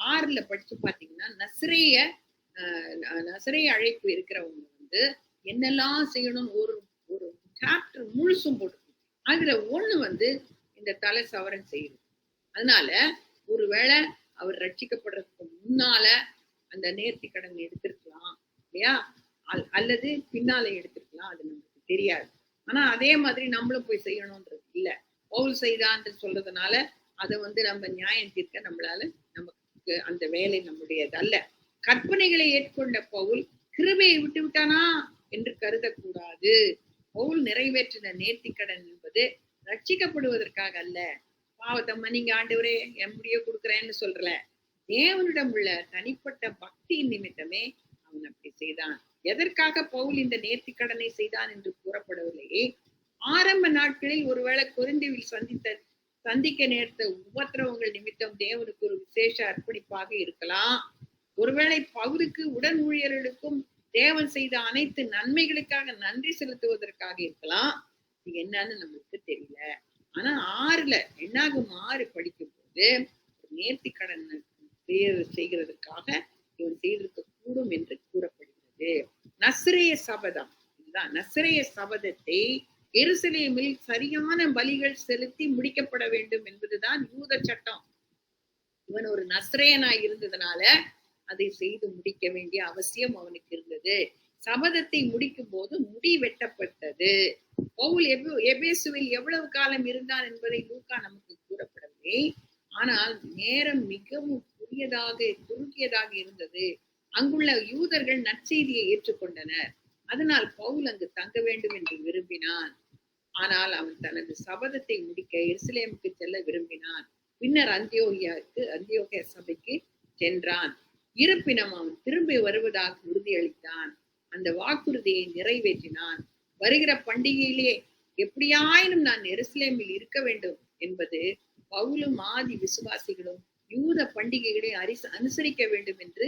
6 படிச்சு பாத்தீங்கன்னா நசரேய அழைப்பு இருக்கிறவங்க என்னெல்லாம் செய்யணும் ஒரு ஒரு சாப்டர் முழுசும் போட்டு அதுல ஒண்ணு இந்த தலை சவரன் செய்யணும். அதனால ஒருவேளை அவர் ரட்சிக்கப்படுறதுக்கு முன்னால அந்த நேர்த்தி கடன் எடுத்திருக்கலாம் இல்லையா, அல்லது பின்னால எடுத்திருக்கலாம், அது நமக்கு தெரியாது. ஆனா அதே மாதிரி நம்மளும் போய் செய்யணும்ன்றது இல்ல. பவுல் செய்தான்னு சொல்றதுனால அதை நம்ம நியாயம் தீர்க்க நமக்கு அந்த வேலை நம்முடையது அல்ல. கற்பனைகளை ஏற்கொண்ட பவுல் கிருபையை விட்டு விட்டானா என்று கருதக்கூடாது. பவுல் நிறைவேற்றின நேர்த்தி கடன் என்பது ரட்சிக்கப்படுவதற்காக அல்ல. பாவத்தம்மா நீங்க ஆண்டவரே என் முடிய கொடுக்குறேன்னு சொல்றல, தேவனிடம் உள்ள தனிப்பட்ட பக்தியின் நிமித்தமே அவன் அப்படி செய்தான். எதற்காக பவுல் இந்த நேர்த்தி கடனை செய்தான் என்று கூறப்படவில்லை. ஆரம்ப நாட்களில் ஒருவேளை கொரிந்துவில் சந்திக்க நேர்த்த உபத்திரவங்கள் நிமித்தம் தேவனுக்கு ஒரு விசேஷ அர்ப்பணிப்பாக இருக்கலாம். ஒருவேளை பவுலுக்கு உடன் ஊழியர்களுக்கும் தேவன் செய்த அனைத்து நன்மைகளுக்காக நன்றி செலுத்துவதற்காக இருக்கலாம். இது என்னன்னு நம்மளுக்கு தெரியல. ஆனா 6 படிக்கும் போது நேர்த்தி கடன் செய்கிறதுக்காக இவன் செய்திருக்க கூடும் என்று கூறப்படுகிறது. நசரேய சபதம், இதுதான் நசரேய சபதத்தை எருசலேமில் சரியான பலிகள் செலுத்தி முடிக்கப்பட வேண்டும் என்பதுதான் யூத சட்டம். இவன் ஒரு நசரேயனாய் இருந்ததுனால அதை செய்து முடிக்க வேண்டிய அவசியம் அவனுக்கு இருந்தது. சபதத்தை முடிக்கும் போது முடி வெட்டப்பட்டது. பவுல் எபேசுவில் எவ்வளவு காலம் இருந்தான் என்பதை லூக்கா நமக்கு கூறப்படவில்லை. ஆனால் நேரம் மிகவும் குறுகியதாக இருந்தது. அங்குள்ள யூதர்கள் நற்செய்தியை ஏற்றுக்கொண்டனர். அதனால் பவுல் அங்கு தங்க வேண்டும் என்று விரும்பினான். ஆனால் அவன் தனது சபதத்தை முடிக்க எருசலேமுக்கு செல்ல விரும்பினான். பின்னர் அந்தியோகியா சபைக்கு சென்றான். இருப்பினும் அவன் திரும்பி வருவதாக உறுதியளித்தான். அந்த வாக்குறுதியை நிறைவேற்றினான். வருகிற பண்டிகையிலே எப்படியாயினும் நான் எருசலேமில் இருக்க வேண்டும் என்பது பவுலும் ஆதி விசுவாசிகளும் யூத பண்டிகைகளை அனுசரிக்க வேண்டும் என்று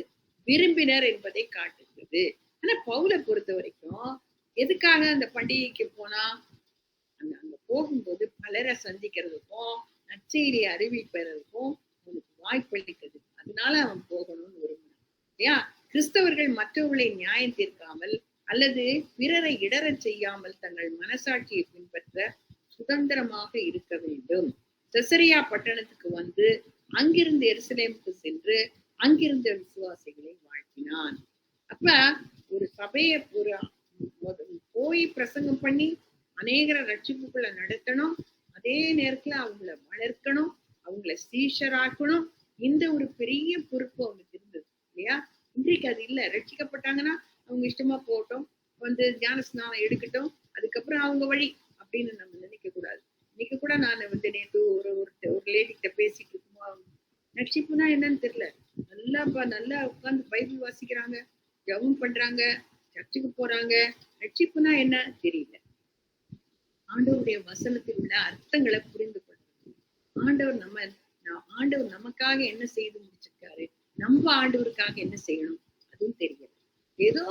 விரும்பினர் என்பதை காட்டுகிறது. ஆனா பவுலை பொறுத்த வரைக்கும் எதுக்காக அந்த பண்டிகைக்கு போனா, அங்க போகும்போது பலரை சந்திக்கிறதுக்கும் நற்செய்தியை அறிவிப்பதற்கும் அவனுக்கு வாய்ப்பளிக்கிறது. அதனால அவன் போகணும்னு விரும்பினான் இல்லையா. கிறிஸ்தவர்கள் மற்றவர்களை நியாயம் தீர்க்காமல் அல்லது பிறரை இடரச் செய்யாமல் தங்கள் மனசாட்சியை பின்பற்ற சுதந்திரமாக இருக்க வேண்டும். செசரியா பட்டணத்துக்கு அங்கிருந்து எருசலேமுக்கு சென்று அங்கிருந்த விசுவாசிகளை வாழ்த்தினான். அப்ப ஒரு சபையை போய் பிரசங்கம் பண்ணி அநேகரை ரட்சிப்புக்குள்ள நடத்தணும், அதே நேரத்துல அவங்கள வளர்க்கணும், அவங்கள சீஷராக்கணும். இந்த ஒரு பெரிய பொறுப்பு அவனுக்கு இருந்தது இல்லையா. இன்றைக்கு அது இல்ல. ரட்சிக்கப்பட்டாங்கன்னா அவங்க இஷ்டமா போட்டோம், தியான ஸ்நானம் எடுக்கட்டும், அதுக்கப்புறம் அவங்க வழி அப்படின்னு நம்ம நினைக்க கூடாது. இன்னைக்கு கூட நான் நேற்று ஒரு லேடி கிட்ட பேசிட்டு இருக்குமோ, ரட்சிப்புனா என்னன்னு தெரியல, நல்லா உட்கார்ந்து பைபிள் வாசிக்கிறாங்க, ஜெபம் பண்றாங்க, சர்ச்சுக்கு போறாங்க. ரட்சிப்புனா என்ன தெரியல. ஆண்டவருடைய வசனத்தில் உள்ள அர்த்தங்களை புரிந்து கொள்றாங்க. ஆண்டவர் நமக்காக என்ன செய்து முடிச்சிருக்காரு, நம்ம ஆண்டவருக்காக என்ன செய்யணும் அதுவும் தெரியல. ஏதோ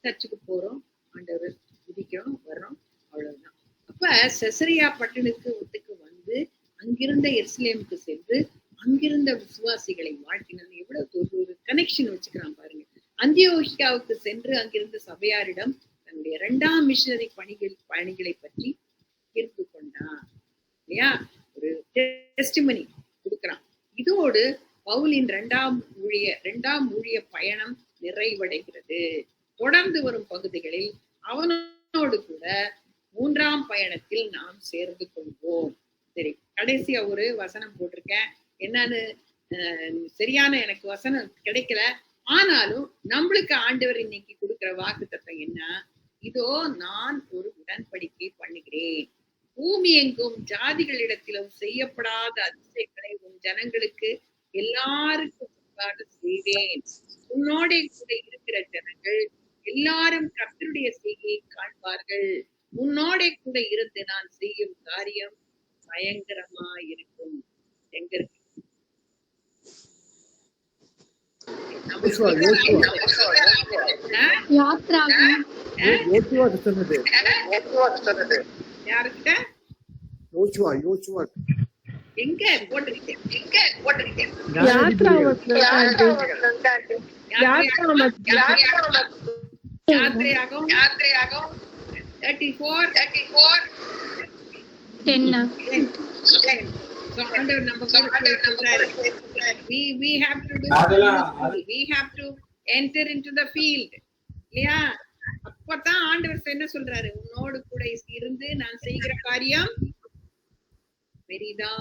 சர்ச்சுக்கு போறோம், ஆண்டவர் விதிக்கிறோம், வர்றோம், அவ்வளவுதான். அப்ப செசரியா பட்டணத்துக்கு வந்து அங்கிருந்த எருசலேமுக்கு சென்று அங்கிருந்த விசுவாசிகளை வாழ்த்தினான். எவ்வளவு ஒரு கனெக்ஷன் வச்சுக்கிறான் பாருங்க. அந்தியோகியாவுக்கு சென்று அங்கிருந்த சபையாரிடம் தன்னுடைய 2ஆம் மிஷனரி பணிகளை பற்றி தீர்ப்பு கொண்டான் இல்லையா, ஒரு டெஸ்டிமனி கொடுக்கிறான். இதோடு பவுலின் 2ஆம் ஊழிய பயணம் நிறைவடைகிறது. தொடர்ந்து வரும் பகுதிகளில் அவனோடு கூட 3ஆம் பயணத்தில் நாம் சேர்ந்து கொள்வோம். சரி, கடைசியா ஒரு வசனம் போட்டிருக்கேன். என்னன்னு சரியான எனக்கு வசனம் கிடைக்கல. ஆனாலும் நம்மளுக்கு ஆண்டவர் இன்னைக்கு கொடுக்கிற வாக்குத்தத்தம் என்ன? இதோ நான் ஒரு உடன்படிக்கை பண்ணுகிறேன், பூமி எங்கும் ஜாதிகளிடத்திலும் செய்யப்படாத அதிசயங்களை உன் ஜனங்களுக்கு எல்லாருக்கும் செய்வேன். உன்னோட கூட இருக்கிற ஜனங்கள் எல்லாரும் கர்த்தருடைய செய்கையை காண்பார்கள். உன்னோட கூட இருந்து நான் செய்யும் காரியம் பயங்கரமா இருக்கும். எங்க இருக்கு? யாருக்கிட்ட? எங்க போட்டிருக்கேன்? So under number we have to do, we have to enter into the field இல்லையா? அப்பதான் ஆண்டவர் என்ன சொல்றாரு? உன்னோடு கூட இருந்து நான் செய்கிற காரியம் பெரிதா